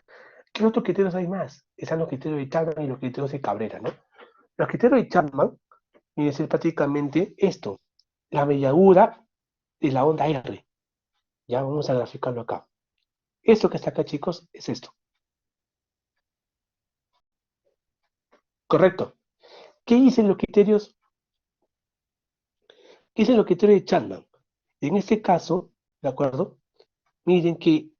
¿qué otros criterios hay más? Están los criterios de Chapman y los criterios de Cabrera, ¿no? Los criterios de Chapman viene a ser prácticamente esto, la mediadura de la onda R. Ya vamos a graficarlo acá. Esto que está acá, chicos, es esto. Correcto. ¿Qué dicen los criterios? ¿Qué dicen los criterios de Chapman? En este caso, ¿de acuerdo? Miren que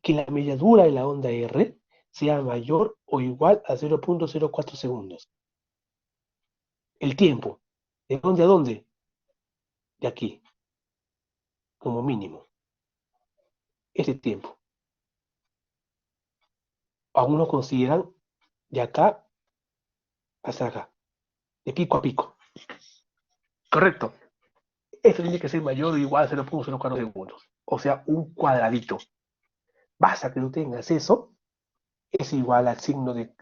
la mediadura de la onda R sea mayor o igual a 0.04 segundos. El tiempo. ¿De dónde a dónde? De aquí, como mínimo. Ese tiempo. Algunos consideran de acá hasta acá, de pico a pico. Correcto. Esto tiene que ser mayor o igual a 0.04 segundos. O sea, un cuadradito. Basta que tú tengas eso, es igual al signo de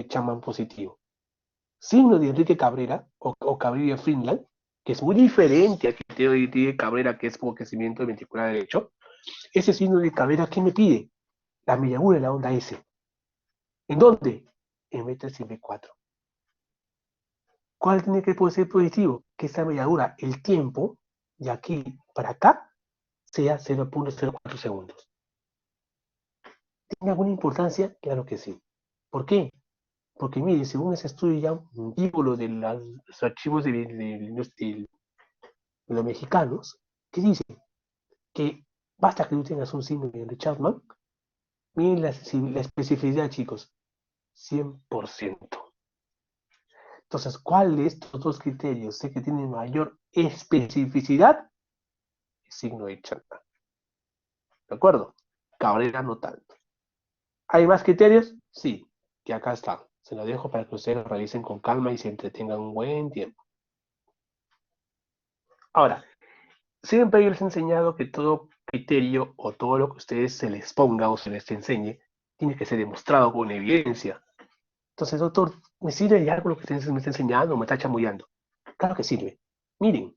Chapman positivo. Signo de Enrique Cabrera o Cabrera Finland, que es muy diferente al criterio de Cabrera, que es como crecimiento de ventricular derecho. Ese signo de Cabrera, ¿qué me pide? La mediadura de la onda S. ¿En dónde? En B3 y B4. ¿Cuál tiene que ser positivo? Que esta mediadura, el tiempo, de aquí para acá, sea 0.04 segundos. ¿Tiene alguna importancia? Claro que sí. ¿Por qué? Porque mire, según ese estudio ya ambiguo de los archivos de los mexicanos, que dice que basta que tú tengas un signo de Chapman, miren la especificidad, chicos, 100%. Entonces, ¿cuál de estos dos criterios sé que tiene mayor especificidad? El signo de Chapman. ¿De acuerdo? Cabrera no tanto. ¿Hay más criterios? Sí, que acá están. Se los dejo para que ustedes lo realicen con calma y se entretengan un buen tiempo. Ahora, siempre yo les he enseñado que todo criterio o todo lo que a ustedes se les ponga o se les enseñe tiene que ser demostrado con evidencia. Entonces, doctor, ¿me sirve de algo lo que usted me está enseñando o me está chamullando? Claro que sirve. Miren,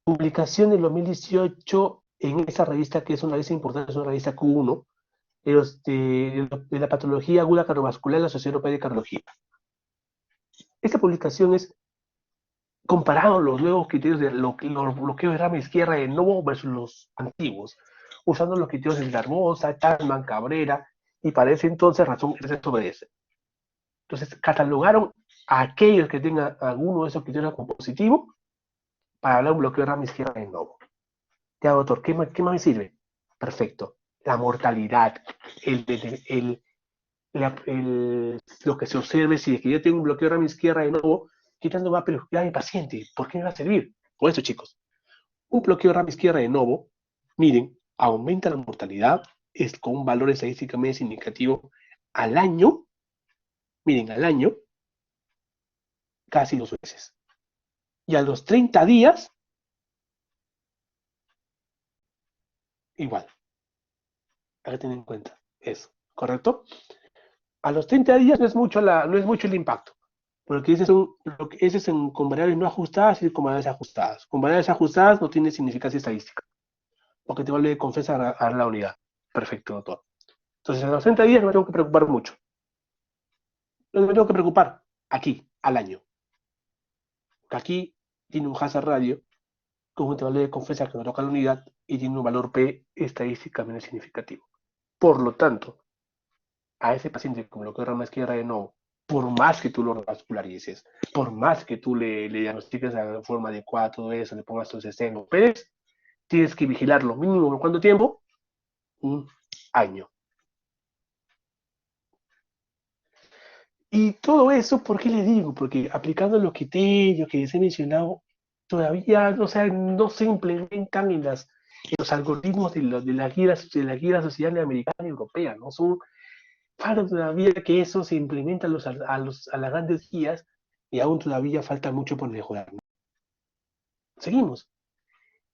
publicación del 2018 en esta revista, que es una revista importante, es una revista Q1, de la patología aguda cardiovascular y la Sociedad Europea de Cardiología. Esta publicación es comparando los nuevos criterios de los bloqueos de rama izquierda de nuevo versus los antiguos, usando los criterios de Garmosa, Chapman, Cabrera, y para ese entonces razón se obedece. Entonces, catalogaron a aquellos que tengan alguno de esos criterios como positivo para hablar de un bloqueo de rama izquierda de nuevo. Ya, doctor, ¿qué más me sirve? Perfecto. La mortalidad, lo que se observe, si es que yo tengo un bloqueo de rama izquierda de nuevo, ¿qué tanto va a perjudicar a mi paciente? ¿Por qué me va a servir? Por eso, chicos, un bloqueo de rama izquierda de nuevo, miren, aumenta la mortalidad, es con un valor estadísticamente significativo al año, miren, al año, casi 2 veces. Y a los 30 días, igual. Hay que tener en cuenta eso, ¿correcto? A los 30 días no es mucho el impacto, porque ese es con variables no ajustadas y con variables ajustadas. Con variables ajustadas no tiene significancia estadística, porque te vuelve confianza a la unidad. Perfecto, doctor. Entonces, a los 30 días no me tengo que preocupar mucho. No me tengo que preocupar aquí, al año. Aquí tiene un hazard radio con un valor de confianza que no toca la unidad y tiene un valor P estadísticamente significativo. Por lo tanto, a ese paciente con bloqueo de rama izquierda de novo, por más que tú lo vascularices, por más que tú le diagnostiques de forma adecuada todo eso, le pongas tus escenos, Pérez, tienes que vigilarlo mínimo por cuánto tiempo, un año. Y todo eso, ¿por qué le digo? Porque aplicando los criterios que les he mencionado, todavía, o sea, no se implementan en los algoritmos de la guía social americana y europea, ¿no? Son falta todavía que eso se implemente a las grandes guías y aún todavía falta mucho por mejorar, ¿no? Seguimos.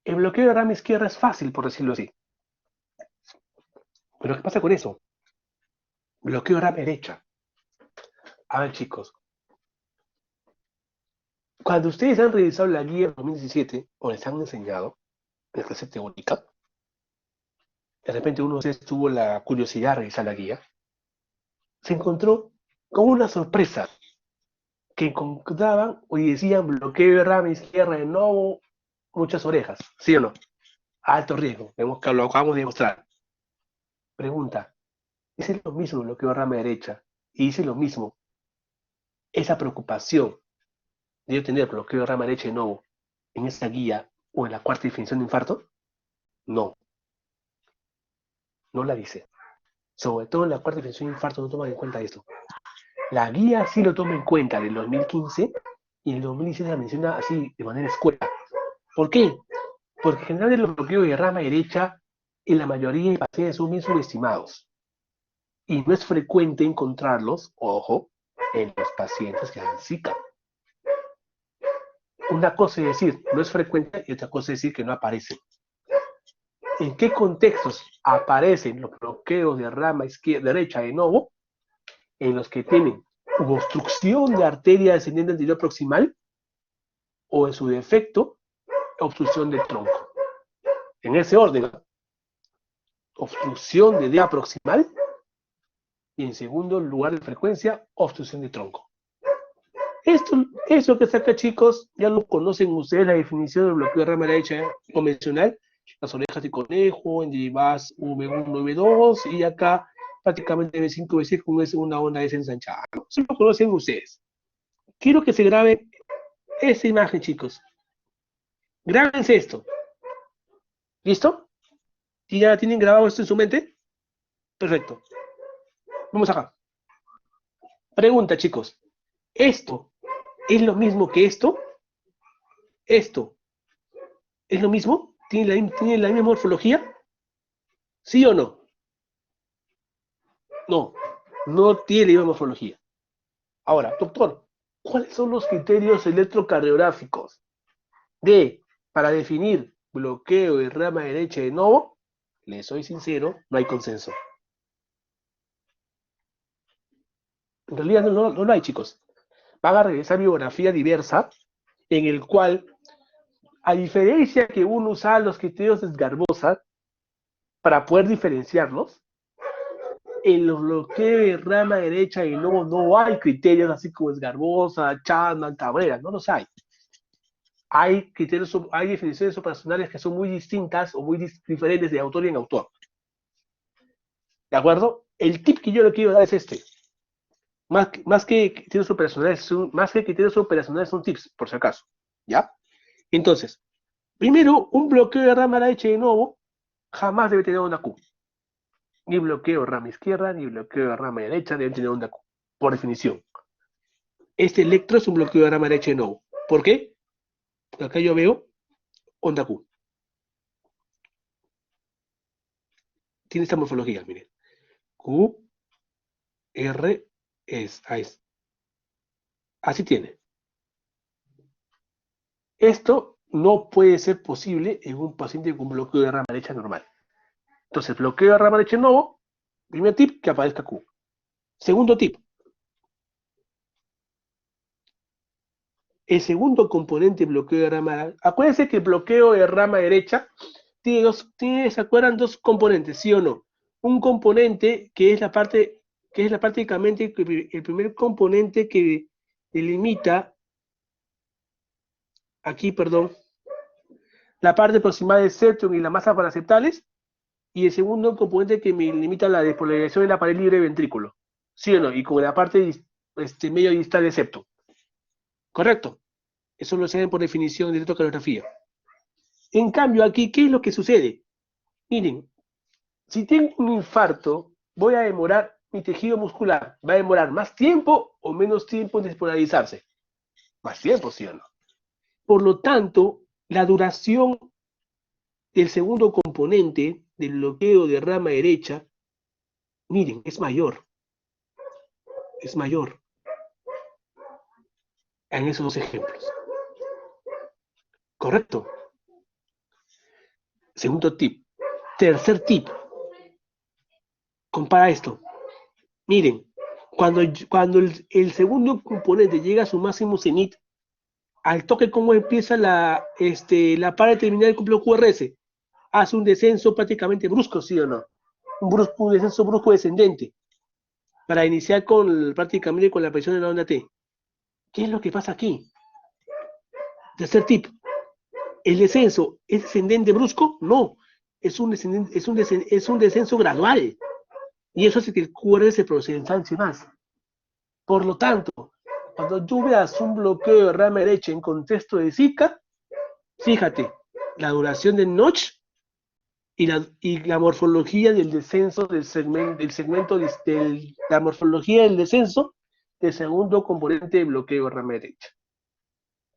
El bloqueo de rama izquierda es fácil, por decirlo así. Pero ¿qué pasa con eso? Bloqueo de rama derecha. A ver, chicos, cuando ustedes han revisado la guía 2017 o les han enseñado en la clase teórica, de repente uno de ustedes tuvo la curiosidad de revisar la guía, se encontró con una sorpresa que encontraban o decían bloqueo de rama izquierda de nuevo, muchas orejas, ¿sí o no? Alto riesgo, vemos que lo acabamos de demostrar. Pregunta, ¿es lo mismo el bloqueo de rama derecha? Y dice lo mismo, esa preocupación de yo tener bloqueo de rama derecha de nuevo en esta guía o en la cuarta definición de infarto, no, no la dice. Sobre todo en la cuarta definición de infarto no toman en cuenta esto. La guía sí lo toma en cuenta del 2015 y en el 2016 la menciona así de manera escueta. ¿Por qué? Porque generalmente los bloqueos de rama derecha en la mayoría de pacientes son bien subestimados. Y no es frecuente encontrarlos, ojo, en los pacientes que dan Zika. Una cosa es decir, no es frecuente y otra cosa es decir que no aparecen. ¿En qué contextos aparecen los bloqueos de rama derecha de nuevo? En los que tienen obstrucción de arteria descendente anterior proximal o en su defecto, obstrucción de tronco. En ese orden, obstrucción de DEA proximal y en segundo lugar de frecuencia, obstrucción de tronco. Eso que saca, chicos, ya lo conocen ustedes, la definición del bloqueo de rama derecha convencional, las orejas de conejo, en derivadas V1, V2, y acá prácticamente V5, V6 es una onda desensanchada, ¿no? Eso lo conocen ustedes. Quiero que se grabe esa imagen, chicos. Grábense esto. ¿Listo? ¿Y ya tienen grabado esto en su mente? Perfecto. Vamos acá. Pregunta, chicos. ¿Esto es lo mismo que esto? ¿Esto es lo mismo? ¿Tiene la misma morfología? ¿Sí o no? No, no tiene la misma morfología. Ahora, doctor, ¿cuáles son los criterios electrocardiográficos para definir bloqueo de rama derecha de nuevo? Les soy sincero, no hay consenso. En realidad no lo hay, chicos. Van a revisar bibliografía diversa en el cual, a diferencia que uno usa los criterios de Esgarbosa para poder diferenciarlos, en los bloqueos de rama derecha y no hay criterios así como Esgarbosa, Chapman, Cabrera, no los hay. Hay criterios, hay definiciones operacionales que son muy distintas o muy diferentes de autor en autor. ¿De acuerdo? El tip que yo le quiero dar es este. Más que criterios operacionales son tips, por si acaso. ¿Ya? Entonces, primero, un bloqueo de rama derecha de nuevo jamás debe tener una Q. Ni bloqueo de rama izquierda, ni bloqueo de rama derecha deben tener una Q, por definición. Este electro es un bloqueo de rama derecha de nuevo. ¿Por qué? Porque acá yo veo onda Q. Tiene esta morfología, miren. Q, R, es. Así tiene. Esto no puede ser posible en un paciente con bloqueo de rama derecha normal. Entonces, bloqueo de rama derecha nuevo, primer tip, que aparezca Q. Segundo tip, el segundo componente bloqueo de rama, acuérdense que el bloqueo de rama derecha ¿se acuerdan? Dos componentes, ¿sí o no? Un componente que es prácticamente el primer componente que delimita, aquí, perdón, la parte proximal del septum y la masa paraceptales, y el segundo componente que me limita la despolarización es la pared libre de ventrículo. ¿Sí o no? Y con la parte medio distal del septo. ¿Correcto? Eso lo saben por definición de electrocardiografía. En cambio, aquí, ¿qué es lo que sucede? Miren, si tengo un infarto, voy a demorar, mi tejido muscular va a demorar más tiempo o menos tiempo en despolarizarse. Más tiempo, ¿sí o no? Por lo tanto, la duración del segundo componente del bloqueo de rama derecha, miren, es mayor en esos dos ejemplos. ¿Correcto? Segundo tip. Tercer tip. Compara esto. Miren, cuando el segundo componente llega a su máximo cenit, al toque cómo empieza la pared terminal del complejo QRS, hace un descenso prácticamente brusco, ¿sí o no? Un descenso brusco descendente, para iniciar prácticamente con la presión de la onda T. ¿Qué es lo que pasa aquí? Tercer tip. ¿El descenso es descendente brusco? No. Es un descenso gradual. Y eso hace que el QRS se ensanche más. Por lo tanto, cuando tú veas un bloqueo de rama derecha en contexto de Zika, fíjate, la duración del notch y la morfología del descenso la morfología del descenso del segundo componente de bloqueo de rama derecha.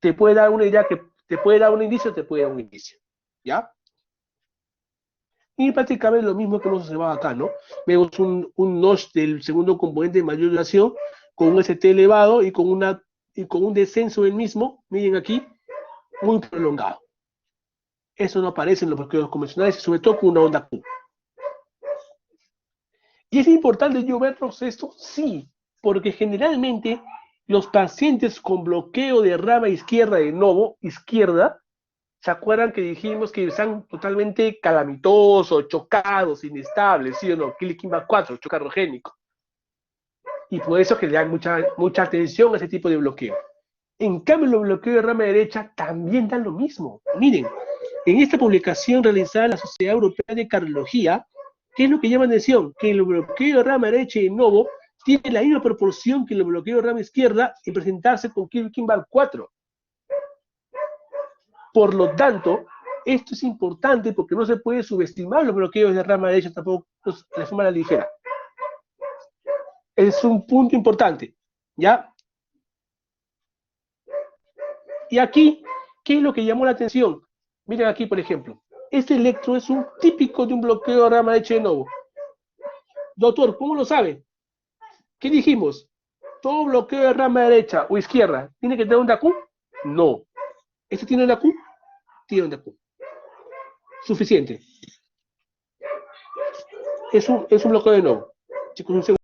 Te puede dar una idea te puede dar un indicio, te puede dar un indicio. ¿Ya? Y prácticamente lo mismo que hemos observado acá, ¿no? Vemos un notch del segundo componente de mayor duración con un ST elevado y con un descenso del mismo, miren aquí, muy prolongado. Eso no aparece en los bloqueos convencionales, sobre todo con una onda Q. ¿Y es importante yo verlos esto? Sí, porque generalmente los pacientes con bloqueo de rama izquierda de novo, izquierda, ¿se acuerdan que dijimos que están totalmente calamitosos, chocados, inestables, sí o no? Kilikimba 4, chocarrogénico. Y por eso que le dan mucha atención a ese tipo de bloqueo. En cambio, los bloqueos de rama derecha también dan lo mismo. Miren, en esta publicación realizada en la Sociedad Europea de Cardiología, ¿qué es lo que llama atención? Que el bloqueo de rama derecha de novo tiene la misma proporción que el bloqueo de rama izquierda en presentarse con Kimball 4. Por lo tanto, esto es importante porque no se puede subestimar los bloqueos de rama derecha tampoco de forma ligera. Es un punto importante, ¿ya? Y aquí, ¿qué es lo que llamó la atención? Miren aquí, por ejemplo, este electro es un típico de un bloqueo de rama derecha de novo. Doctor, ¿cómo lo sabe? ¿Qué dijimos? Todo bloqueo de rama derecha o izquierda, ¿tiene que tener un DAQ? No. ¿Este tiene un DAQ? Tiene un DAQ. Suficiente. Es un bloqueo de novo. Chicos, un segundo.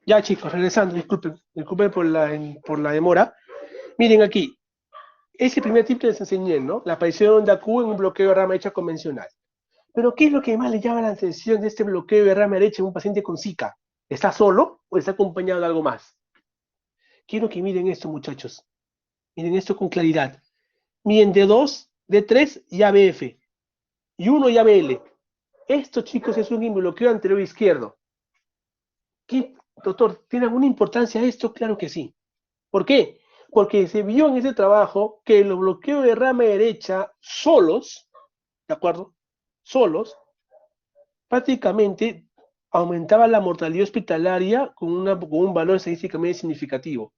Ya, chicos, regresando, disculpen por la demora. Miren aquí, ese primer tip que les enseñé, ¿no? La aparición de AQ en un bloqueo de rama derecha convencional. Pero ¿qué es lo que más le llama la atención de este bloqueo de rama derecha en un paciente con Zika? ¿Está solo o está acompañado de algo más? Quiero que miren esto, muchachos. Miren esto con claridad. Miren D2, D3 y ABF. Y 1 y ABL. Esto, chicos, es un bloqueo anterior izquierdo. ¿Qué, doctor, tiene alguna importancia esto? Claro que sí. ¿Por qué? Porque se vio en ese trabajo que los bloqueos de rama derecha solos, ¿de acuerdo? Solos, prácticamente aumentaba la mortalidad hospitalaria con un valor estadísticamente significativo.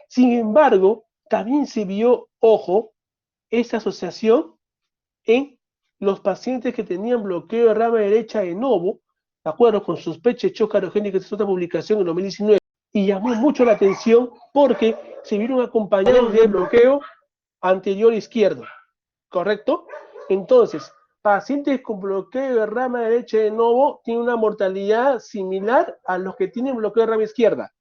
Sin embargo, también se vio, ojo, esta asociación en los pacientes que tenían bloqueo de rama derecha de novo, de acuerdo con sospecha de shock cardiogénico, esta es otra publicación en 2019, y llamó mucho la atención porque se vieron acompañados de bloqueo anterior izquierdo, ¿correcto? Entonces, pacientes con bloqueo de rama derecha de novo tienen una mortalidad similar a los que tienen bloqueo de rama izquierda,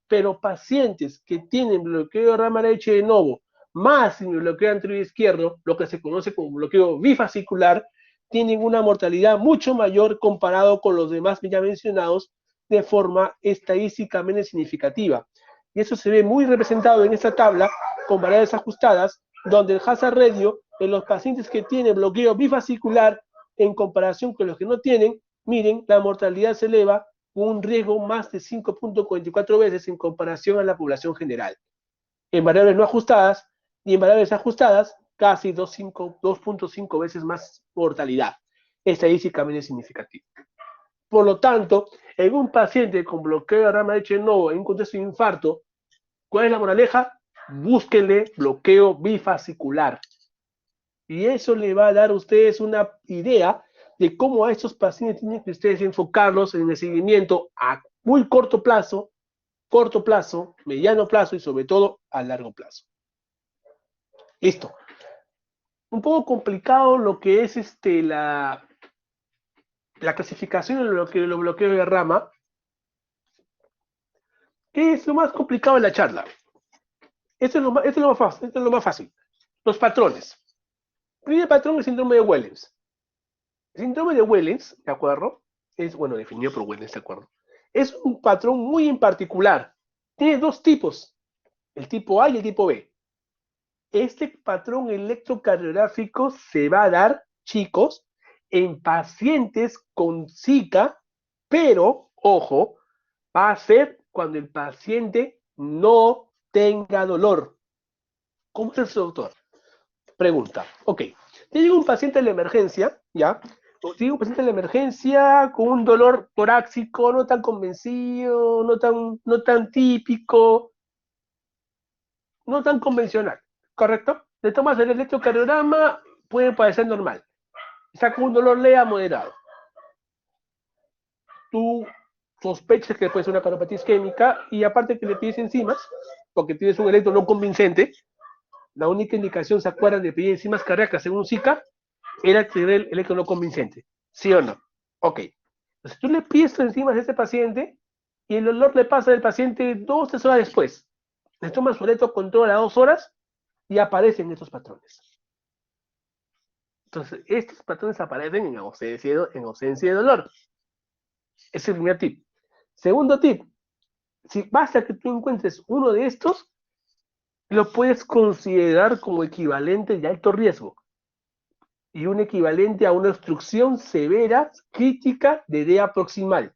pero pacientes que tienen bloqueo de rama derecha de novo más el bloqueo anterior izquierdo, lo que se conoce como bloqueo bifascicular, tienen una mortalidad mucho mayor comparado con los demás ya mencionados de forma estadísticamente significativa. Y eso se ve muy representado en esta tabla con variables ajustadas, donde el hazard ratio en los pacientes que tienen bloqueo bifascicular en comparación con los que no tienen, miren, la mortalidad se eleva con un riesgo más de 5.44 veces en comparación a la población general. En variables no ajustadas y en variables ajustadas, casi 2.5 veces más mortalidad. Estadísticamente significativo. Por lo tanto, en un paciente con bloqueo de rama derecha de novo en un contexto de infarto, ¿cuál es la moraleja? Búsquenle bloqueo bifascicular. Y eso le va a dar a ustedes una idea de cómo a estos pacientes tienen que ustedes enfocarlos en el seguimiento a muy corto plazo, mediano plazo y sobre todo a largo plazo. Listo. Un poco complicado lo que es la clasificación de los bloqueos de rama. ¿Qué es lo más complicado de la charla? Esto es lo más fácil. Los patrones. El primer patrón es el síndrome de Wellens. El síndrome de Wellens, ¿de acuerdo? Es, bueno, definido por Wellens, ¿de acuerdo? Es un patrón muy en particular. Tiene dos tipos, el tipo A y el tipo B. Este patrón electrocardiográfico se va a dar, chicos, en pacientes con Zika, pero, ojo, va a ser cuando el paciente no tenga dolor. ¿Cómo es eso, doctor? Pregunta. Ok, te llega un paciente en la emergencia, ¿ya? Te llega un paciente en la emergencia con un dolor torácico no tan convencido, no tan típico, no tan convencional, ¿correcto? Le tomas el electrocardiograma, puede parecer normal. Está con un dolor leve a moderado. Tú sospechas que puede ser una cardiopatía isquémica y aparte que le pides enzimas, porque tienes un electro no convincente, la única indicación, ¿se acuerdan de pedir enzimas cardíacas según Zika? Era tener el electro no convincente. ¿Sí o no? Ok. Entonces tú le pides enzimas a este paciente y el dolor le pasa del paciente 2-3 horas después. Le tomas su electrocontrol a 2 horas y aparecen estos patrones. Entonces, estos patrones aparecen en ausencia de dolor. Ese es el primer tip. Segundo tip, si basta que tú encuentres uno de estos, lo puedes considerar como equivalente de alto riesgo y un equivalente a una obstrucción severa crítica de DEA proximal.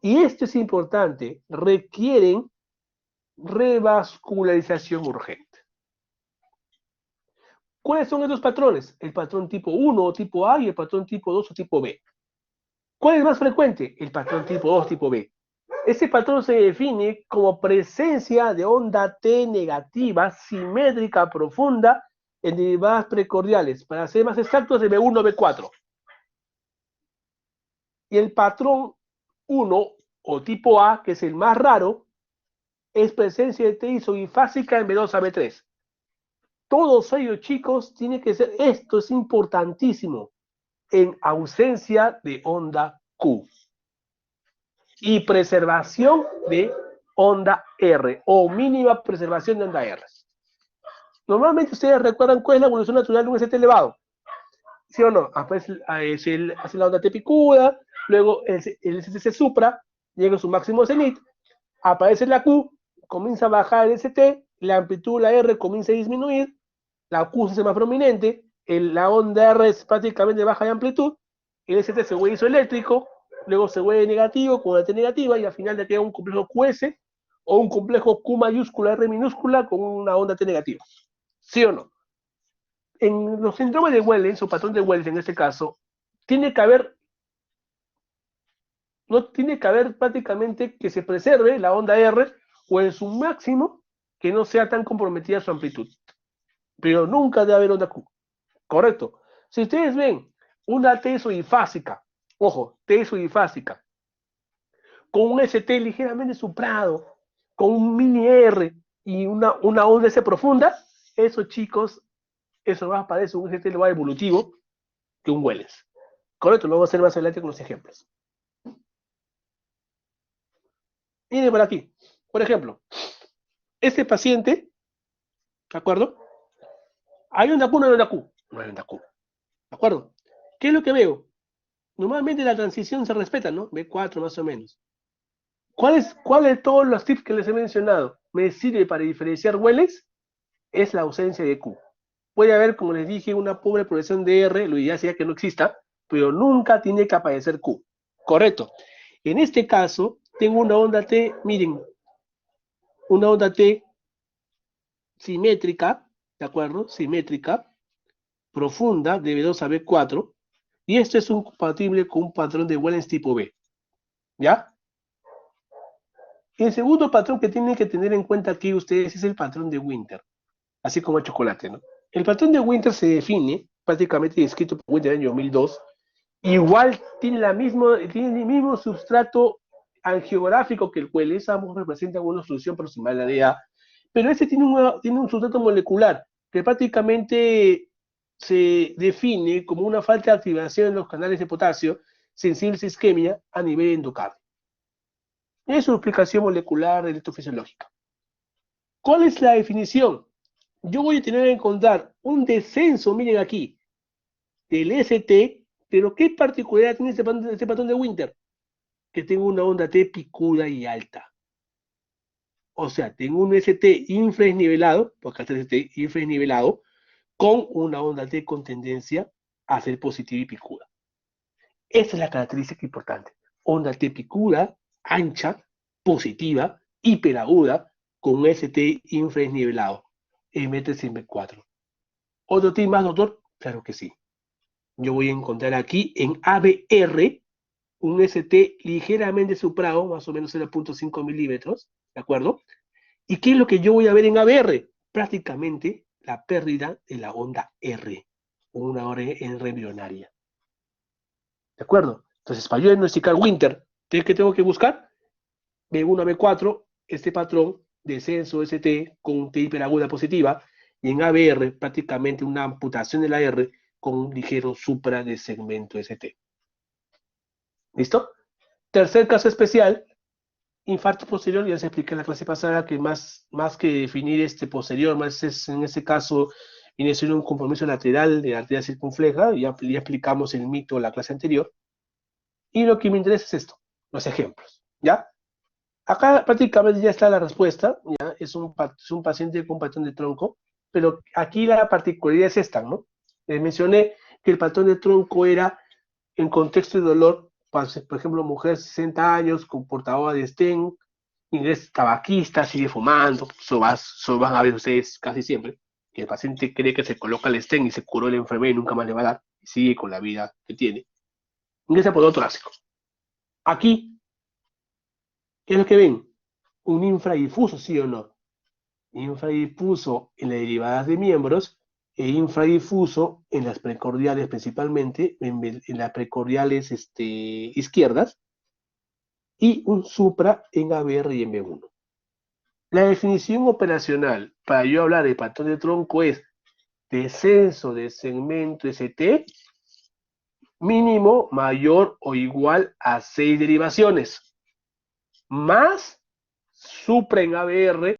Y esto es importante, requieren revascularización urgente. ¿Cuáles son estos patrones? El patrón tipo 1 o tipo A y el patrón tipo 2 o tipo B. ¿Cuál es más frecuente? El patrón tipo 2 tipo B. Este patrón se define como presencia de onda T negativa simétrica profunda en derivadas precordiales, para ser más exactos de B1 o B4. Y el patrón 1 o tipo A, que es el más raro, es presencia de T isobifásica en B2 a B3. Todos ellos, chicos, tiene que ser, esto es importantísimo, en ausencia de onda Q. Y preservación de onda R, o mínima preservación de onda R. Normalmente ustedes recuerdan cuál es la evolución natural de un ST elevado. ¿Sí o no? Aparece hace la onda T picuda, luego el ST supra llega a su máximo cenit, aparece la Q, comienza a bajar el ST, la amplitud, la R comienza a disminuir, la Q se hace más prominente, la onda R es prácticamente baja de amplitud, el ST se vuelve isoeléctrico, luego se vuelve negativo con una T negativa y al final le queda un complejo QS o un complejo Q mayúscula R minúscula con una onda T negativa. ¿Sí o no? En los síndromes de Wellens o patrón de Wellens en este caso, tiene que haber, no tiene que haber prácticamente que se preserve la onda R o en su máximo que no sea tan comprometida su amplitud. Pero nunca debe haber onda Q. Correcto. Si ustedes ven una T isoifásica, ojo, T isoifásica, con un ST ligeramente suprado, con un mini R y una onda S profunda, eso chicos, eso va a parecer un ST más evolutivo que un Wellens. Correcto, lo vamos a hacer más adelante con los ejemplos. Miren por aquí. Por ejemplo, este paciente, ¿de acuerdo? ¿Hay onda Q o no hay onda Q? No hay onda Q. ¿De acuerdo? ¿Qué es lo que veo? Normalmente la transición se respeta, ¿no? B4 más o menos. ¿Cuál de todos los tips que les he mencionado me sirve para diferenciar Wellens? Es la ausencia de Q. Puede haber, como les dije, una pobre progresión de R, lo ideal sería que no exista, pero nunca tiene que aparecer Q. Correcto. En este caso, tengo una onda T, miren, una onda T simétrica, ¿de acuerdo? Simétrica, profunda, de B2 a B4, y esto es compatible con un patrón de Wellens tipo B, ¿ya? El segundo patrón que tienen que tener en cuenta aquí ustedes es el patrón de Winter, así como el chocolate, ¿no? El patrón de Winter se define, prácticamente descrito por Winter en el año 2002, igual tiene tiene el mismo sustrato angiográfico que el Wellens, ambos representan una solución proximal a la DA, pero este tiene un sustrato molecular que prácticamente se define como una falta de activación en los canales de potasio sensibles a isquemia a nivel endocardio. Es su explicación molecular electrofisiológica. ¿Cuál es la definición? Yo voy a tener que encontrar un descenso, miren aquí, del ST, pero ¿qué particularidad tiene este patrón de Winter? Que tengo una onda T picuda y alta. O sea, tengo un ST infranivelado, porque acá está ST infranivelado, con una onda T con tendencia a ser positiva y picuda. Esa es la característica importante. Onda T picuda, ancha, positiva, hiperaguda, con un ST infranivelado. M3 y M4. ¿Otro tip más, doctor? Claro que sí. Yo voy a encontrar aquí en ABR un ST ligeramente suprado, más o menos 0.5 milímetros, ¿de acuerdo? ¿Y qué es lo que yo voy a ver en ABR? Prácticamente la pérdida de la onda R, una R embrionaria. ¿De acuerdo? Entonces, para yo diagnosticar Winter, ¿qué tengo que buscar? B1 a B4, este patrón, descenso ST con T hiperaguda positiva, y en ABR prácticamente una amputación de la R con un ligero supra de segmento ST. ¿Listo? Tercer caso especial, infarto posterior, ya se expliqué en la clase pasada que más que definir este posterior, más es en este caso viene siendo un compromiso lateral de la arteria circunfleja, ya explicamos el mito en la clase anterior, y lo que me interesa es esto, los ejemplos, ¿ya? Acá prácticamente ya está la respuesta, ¿ya? Es un paciente con patrón de tronco, pero aquí la particularidad es esta, ¿no? Les mencioné que el patrón de tronco era en contexto de dolor, por ejemplo, mujer de 60 años con portadora de stent, inglés tabaquista, sigue fumando, eso van a ver ustedes casi siempre, que el paciente cree que se coloca el stent y se curó la enfermedad y nunca más le va a dar, y sigue con la vida que tiene. Ingresa por otro torácico. Aquí, ¿qué es lo que ven? Un infradifuso, ¿sí o no? Infradifuso en las derivadas de miembros e infradifuso en las precordiales principalmente, en las precordiales izquierdas, y un supra en ABR y en B1. La definición operacional para yo hablar de patrón de tronco es descenso de segmento ST mínimo mayor o igual a 6 derivaciones, más supra en ABR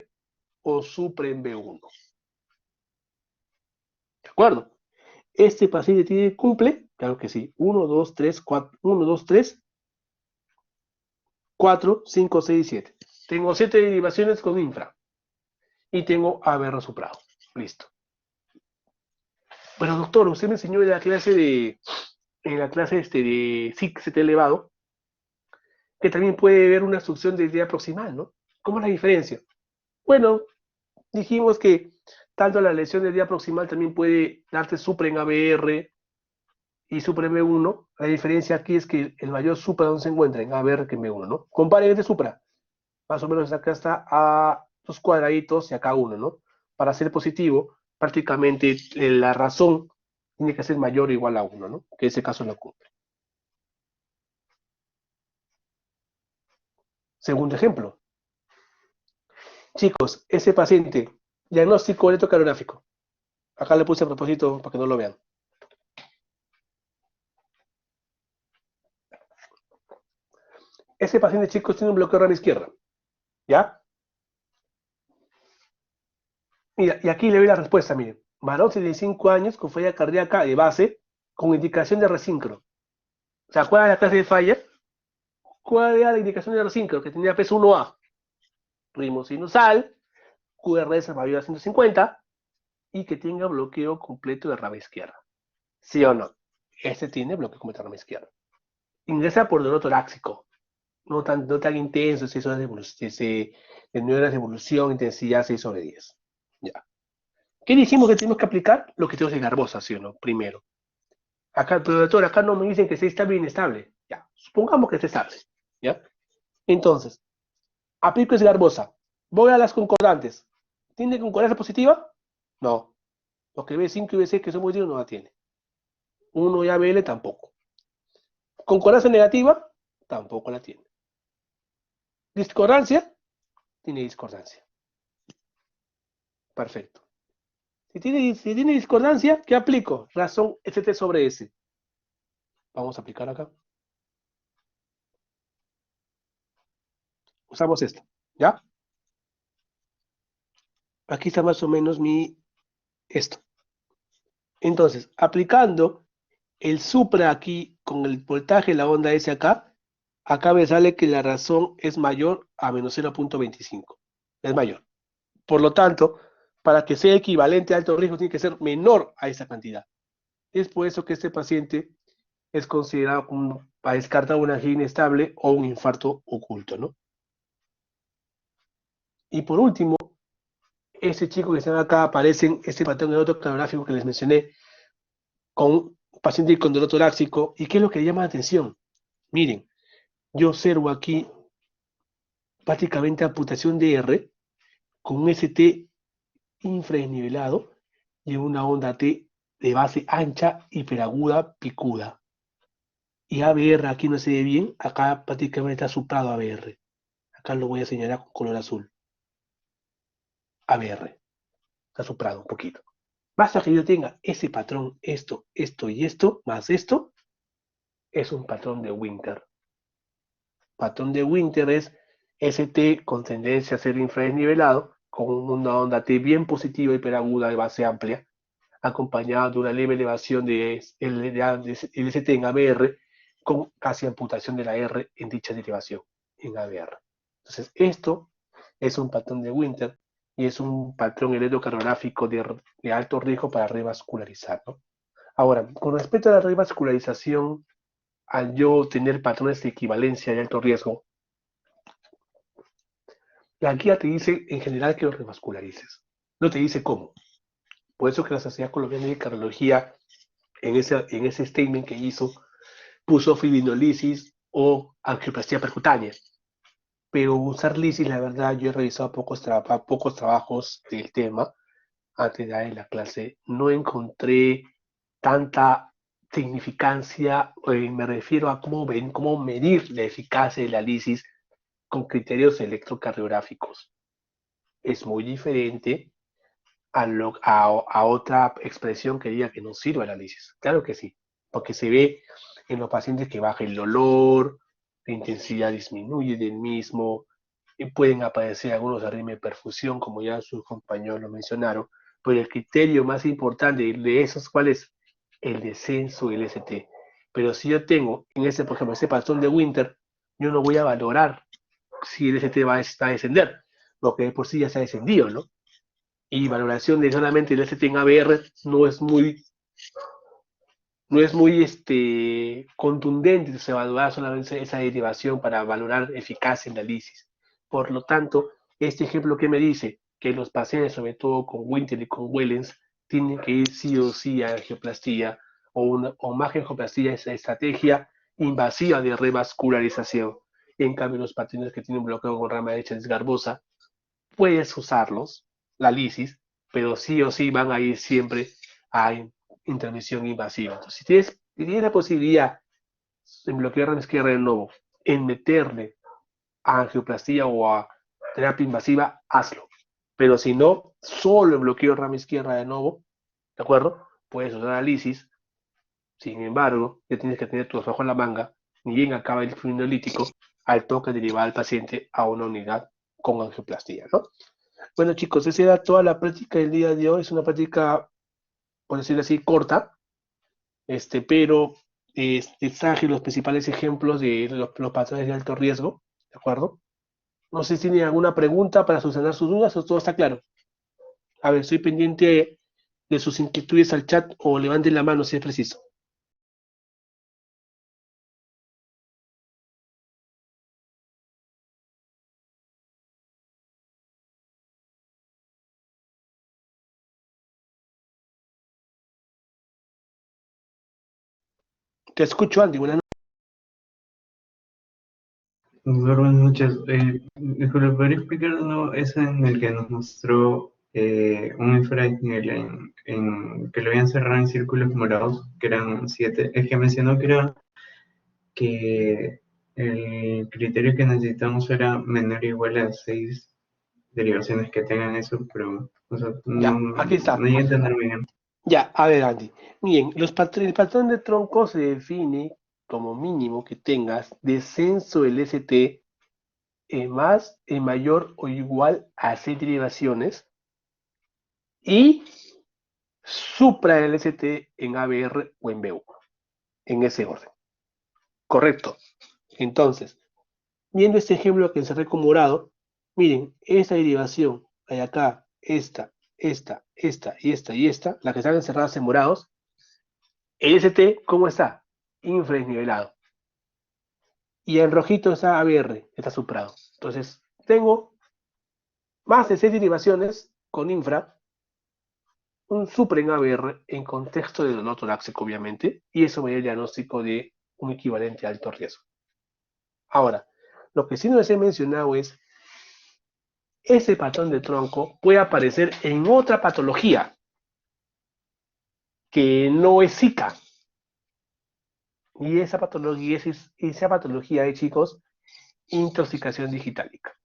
o supra en B1. ¿De acuerdo? ¿Este paciente cumple? Claro que sí. 1, 2, 3, 4, 1, 2, 3, 4, 5, 6, 7. Tengo 7 derivaciones con infra. Y tengo ABR soprado. Listo. Bueno, doctor, usted me enseñó en la clase de SIC elevado, que también puede haber una succión de idea proximal, ¿no? ¿Cómo es la diferencia? Bueno, dijimos que tanto la lesión de día proximal también puede darte supra en ABR y supra en B1. La diferencia aquí es que el mayor supra donde se encuentra en ABR que en B1, ¿no? Comparen este supra. Más o menos acá está a dos cuadraditos y acá uno, ¿no? Para ser positivo, prácticamente la razón tiene que ser mayor o igual a 1, ¿no? Que en ese caso no cumple. Segundo ejemplo. Chicos, ese paciente, diagnóstico electrocardiográfico. Acá le puse a propósito para que no lo vean. Ese paciente, chicos, tiene un bloqueo de rama izquierda. ¿Ya? Mira, y aquí le doy la respuesta, miren. Varón 75 años con falla cardíaca de base con indicación de resíncro. ¿Se acuerdan de la clase de falla? ¿Cuál era la indicación de resíncro? Que tenía peso 1A. Ritmo sinusal, QRS mayor a 150 y que tenga bloqueo completo de rama izquierda. ¿Sí o no? Este tiene bloqueo completo de rama izquierda. Ingresa por dolor torácico. No tan intenso, 6 horas de evolución, de 9 horas de evolución, intensidad 6/10. Ya. ¿Qué dijimos que tenemos que aplicar? Lo que tenemos de garbosa, ¿sí o no? Primero. Acá, pero doctor, acá no me dicen que esté estable o inestable. Ya, supongamos que esté estable. ¿Ya? Entonces, aplico ese garbosa. Voy a las concordantes. ¿Tiene concordancia positiva? No. Los que B5 y B6 que son positivos no la tiene. 1 y ABL tampoco. Concordancia negativa, tampoco la tiene. Discordancia, tiene discordancia. Perfecto. Si tiene discordancia, ¿qué aplico? Razón ST sobre S. Vamos a aplicar acá. Usamos esto, ¿ya? Aquí está más o menos esto. Entonces, aplicando el supra aquí con el voltaje de la onda S acá me sale que la razón es mayor a menos 0.25. Es mayor. Por lo tanto, para que sea equivalente a alto riesgo, tiene que ser menor a esa cantidad. Es por eso que este paciente es considerado para descartar una angina inestable o un infarto oculto, ¿no? Y por último, este chico que está acá aparece en este patrón electrocardiográfico que les mencioné con paciente con dolor torácico. ¿Y qué es lo que le llama la atención? Miren, yo observo aquí prácticamente amputación de R con un ST infradesnivelado y una onda T de base ancha, hiperaguda, picuda. Y ABR aquí no se ve bien, acá prácticamente está suprado ABR. Acá lo voy a señalar con color azul. ABR, está suprado un poquito. Basta que yo tenga ese patrón, esto, esto y esto, más esto, es un patrón de Winter. Patrón de Winter es ST con tendencia a ser infradesnivelado, con una onda T bien positiva, hiperaguda de base amplia, acompañada de una leve elevación de ST en ABR, con casi amputación de la R en dicha derivación en ABR. Entonces, esto es un patrón de Winter y es un patrón electrocardiográfico de alto riesgo para revascularizar, ¿no? Ahora, con respecto a la revascularización, al yo tener patrones de equivalencia de alto riesgo, la guía te dice en general que lo revascularices. No te dice cómo. Por eso que la Sociedad Colombiana de Cardiología, en ese statement que hizo, puso fibrinolisis o angioplastia percutánea. Pero usar lisis, la verdad, yo he revisado pocos trabajos del tema antes de dar la clase. No encontré tanta significancia, me refiero a cómo medir la eficacia de la lisis con criterios electrocardiográficos. Es muy diferente a otra expresión que diga que no sirve el análisis. Claro que sí, porque se ve en los pacientes que baja el dolor, la intensidad disminuye del mismo, y pueden aparecer algunos arritmias de perfusión, como ya sus compañeros lo mencionaron, pero el criterio más importante de esos, ¿cuál es? el descenso del ST. Pero si yo tengo, en ese, por ejemplo, ese patrón de Winter, yo no voy a valorar si el ST va a descender, lo que por sí ya se ha descendido, ¿no? Y valoración de solamente el ST en ABR no es muy contundente se evaluar solamente esa derivación para valorar eficacia en la lisis. Por lo tanto, este ejemplo que me dice que los pacientes, sobre todo con Winter y con Wellens, tienen que ir sí o sí a angioplastía o más que angioplastía, esa estrategia invasiva de revascularización. En cambio, los pacientes que tienen bloqueo con rama derecha desgarbosa, puedes usarlos, la lisis, pero sí o sí van a ir siempre a intervención invasiva. Entonces, si tienes la posibilidad en bloquear la izquierda de nuevo, en meterle a angioplastía o a terapia invasiva, hazlo. Pero si no, solo el bloqueo de rama izquierda de nuevo, ¿de acuerdo? Puedes usar análisis. Sin embargo, ya tienes que tener tu bajo en la manga, ni bien acaba el fluidolítico, al toque derivar al paciente a una unidad con angioplastía, ¿no? Bueno, chicos, esa era toda la práctica del día de hoy. Es una práctica, por decirlo así, corta, pero traje los principales ejemplos de los patrones de alto riesgo, ¿de acuerdo? No sé si tienen alguna pregunta para solucionar sus dudas o todo está claro. A ver, estoy pendiente de sus inquietudes al chat o levanten la mano si es preciso. Te escucho, Andy. Buenas noches. Doctor, buenas noches. Disculpe, ¿podría explicar de nuevo ese en el que nos mostró un infranivel que lo habían cerrado en círculos morados, que eran 7? Es que mencionó que el criterio que necesitamos era menor o igual a 6 derivaciones que tengan eso, pero o sea, Ya, aquí no está. llegué a entender bien. Ya, a ver, Andy. Bien, el patrón de tronco se define como mínimo que tengas descenso del ST más mayor o igual a 6 derivaciones y supra el ST en ABR o en BU, en ese orden. Correcto. Entonces, viendo este ejemplo que encerré con morado, miren, esta derivación, hay acá, esta, las que están encerradas en morados, el ST, ¿cómo está? Infranivelado. Y en rojito está ABR, está suprado. Entonces, tengo más de 6 derivaciones con infra, un supra en ABR en contexto de dolor torácico, obviamente, y eso me da el diagnóstico de un equivalente a alto riesgo. Ahora, lo que sí no les he mencionado es, ese patrón de tronco puede aparecer en otra patología que no es Zika. Y esa patología chicos, intoxicación digitálica.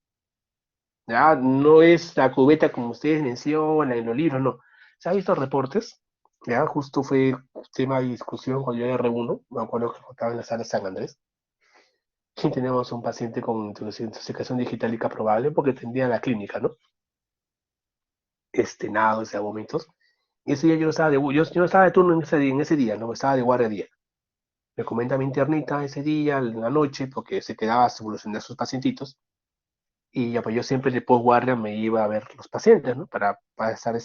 ¿Ya? No es la cubeta como ustedes mencionan en los libros, no. ¿Se ha visto reportes? ¿Ya? Justo fue tema de discusión cuando yo era R1, me acuerdo que estaba en la sala San Andrés, y tenemos un paciente con intoxicación digitálica probable porque tendría la clínica, ¿no? Náuseas, vómitos. Y ese día yo no estaba de turno en ese día, no, estaba de guardia día. Me comenta mi internita ese día, en la noche, porque se quedaba a solucionar sus pacientitos. Y ya, pues yo siempre de postguardia me iba a ver los pacientes, ¿no? Para estar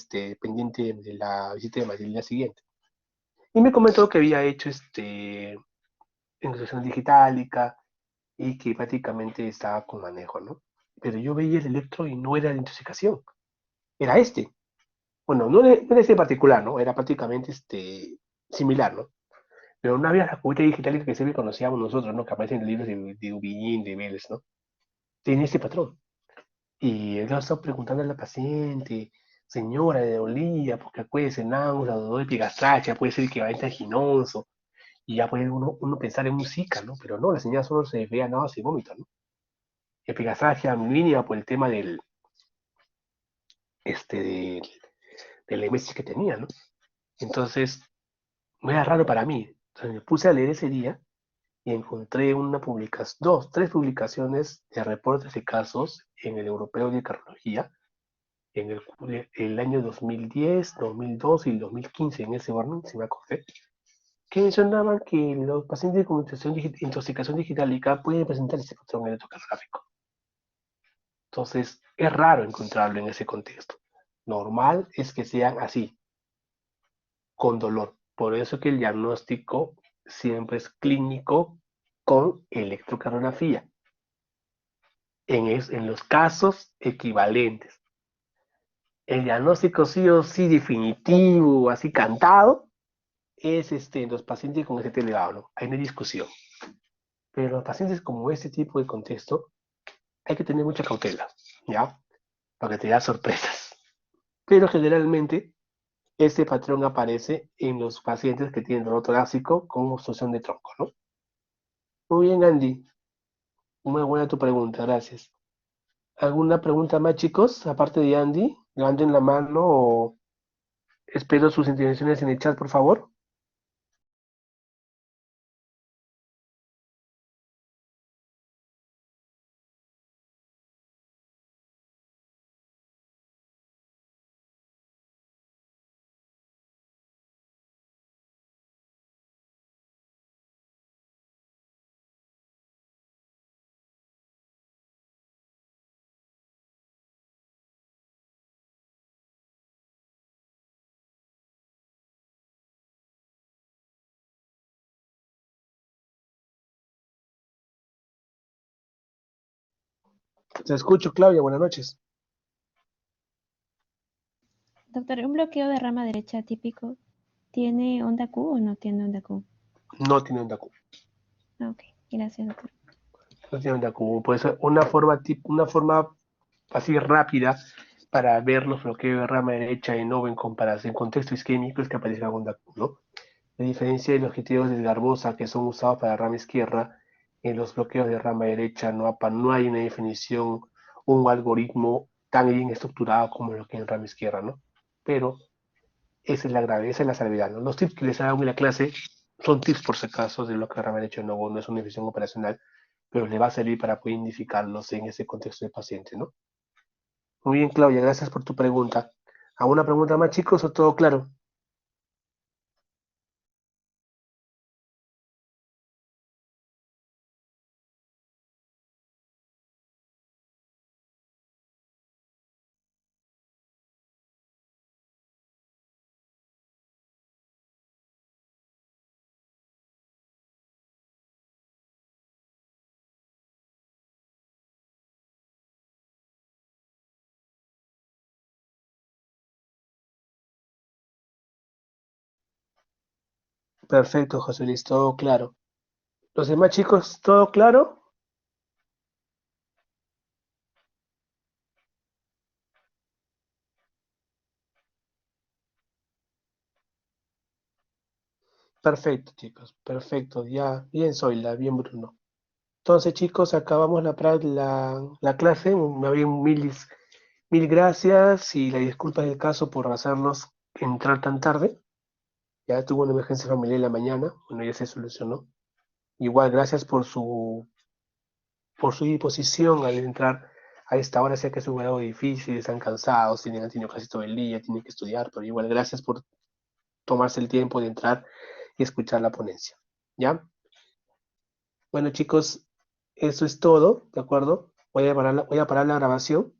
pendiente de la visita del día siguiente. Y me comentó que había hecho introducción digitálica y que prácticamente estaba con manejo, ¿no? Pero yo veía el electro y no era de intoxicación, era este. Bueno, no era este en particular, ¿no? Era prácticamente similar, ¿no? Pero no había la cubeta digital que siempre conocíamos nosotros, ¿no? Que aparece en libros de Ubin, de Vélez, ¿no? Tiene este patrón. Y él estaba preguntando a la paciente, señora, de dolía, porque acuérdese, náusea, dolor de epigastracha, puede ser equivalente al ginoso, y ya puede uno pensar en un Zika, ¿no? Pero no, la señora solo se veía náusea y vómito, ¿no? Epigastracha mínima por el tema este, del, del emesis que tenía, ¿no? Entonces, no era raro para mí. Entonces me puse a leer ese día y encontré tres publicaciones de reportes de casos en el Europeo de Cardiología en el año 2010, 2012 y 2015, en ese orden, si me acordé. que mencionaban que los pacientes con intoxicación digitálica pueden presentar este patrón electrocardiográfico. Entonces, es raro encontrarlo en ese contexto. Normal es que sean así, con dolor. Por eso que el diagnóstico siempre es clínico con electrocardiografía. En los casos equivalentes. El diagnóstico sí o sí definitivo, así cantado, es en los pacientes con ST elevado, ¿no? Hay una discusión. Pero los pacientes como este tipo de contexto, hay que tener mucha cautela, ¿ya? Para que te da sorpresas. Pero generalmente, este patrón aparece en los pacientes que tienen dolor torácico con obstrucción de tronco, ¿no? Muy bien, Andy. Muy buena tu pregunta, gracias. ¿Alguna pregunta más, chicos? Aparte de Andy, levanten la mano o espero sus intervenciones en el chat, por favor. Te escucho, Claudia, buenas noches. Doctor, ¿un bloqueo de rama derecha típico tiene onda Q o no tiene onda Q? No tiene onda Q. Ah, ok, gracias, doctor. No tiene onda Q. Puede ser una forma así rápida para ver los bloqueos de rama derecha y no en comparación en contexto isquémico es que aparezca onda Q, ¿no? A diferencia de los objetivos de Garbosa que son usados para rama izquierda, en los bloqueos de rama derecha no hay una definición, un algoritmo tan bien estructurado como lo que en rama izquierda, ¿no? Pero esa es la grave, esa es la salvedad, ¿no? Los tips que les hago en la clase son tips por si acaso de lo que rama derecha no es una definición operacional, pero le va a servir para poder identificarlos en ese contexto de paciente, ¿no? Muy bien, Claudia, gracias por tu pregunta. ¿Alguna pregunta más, chicos, o todo claro? Perfecto, José Luis, todo claro. ¿Los demás chicos, todo claro? Perfecto, chicos, perfecto. Ya, bien Zoila, bien Bruno. Entonces, chicos, acabamos la clase. Mil gracias y la disculpa del caso por hacernos entrar tan tarde. Ya tuvo una emergencia familiar en la mañana. Bueno, ya se solucionó. Igual, gracias por su disposición al entrar a esta hora. Sé que es un grado difícil, están cansados, han tenido casi todo el día, tienen que estudiar, pero igual, gracias por tomarse el tiempo de entrar y escuchar la ponencia. ¿Ya? Bueno, chicos, eso es todo, ¿de acuerdo? Voy a parar la grabación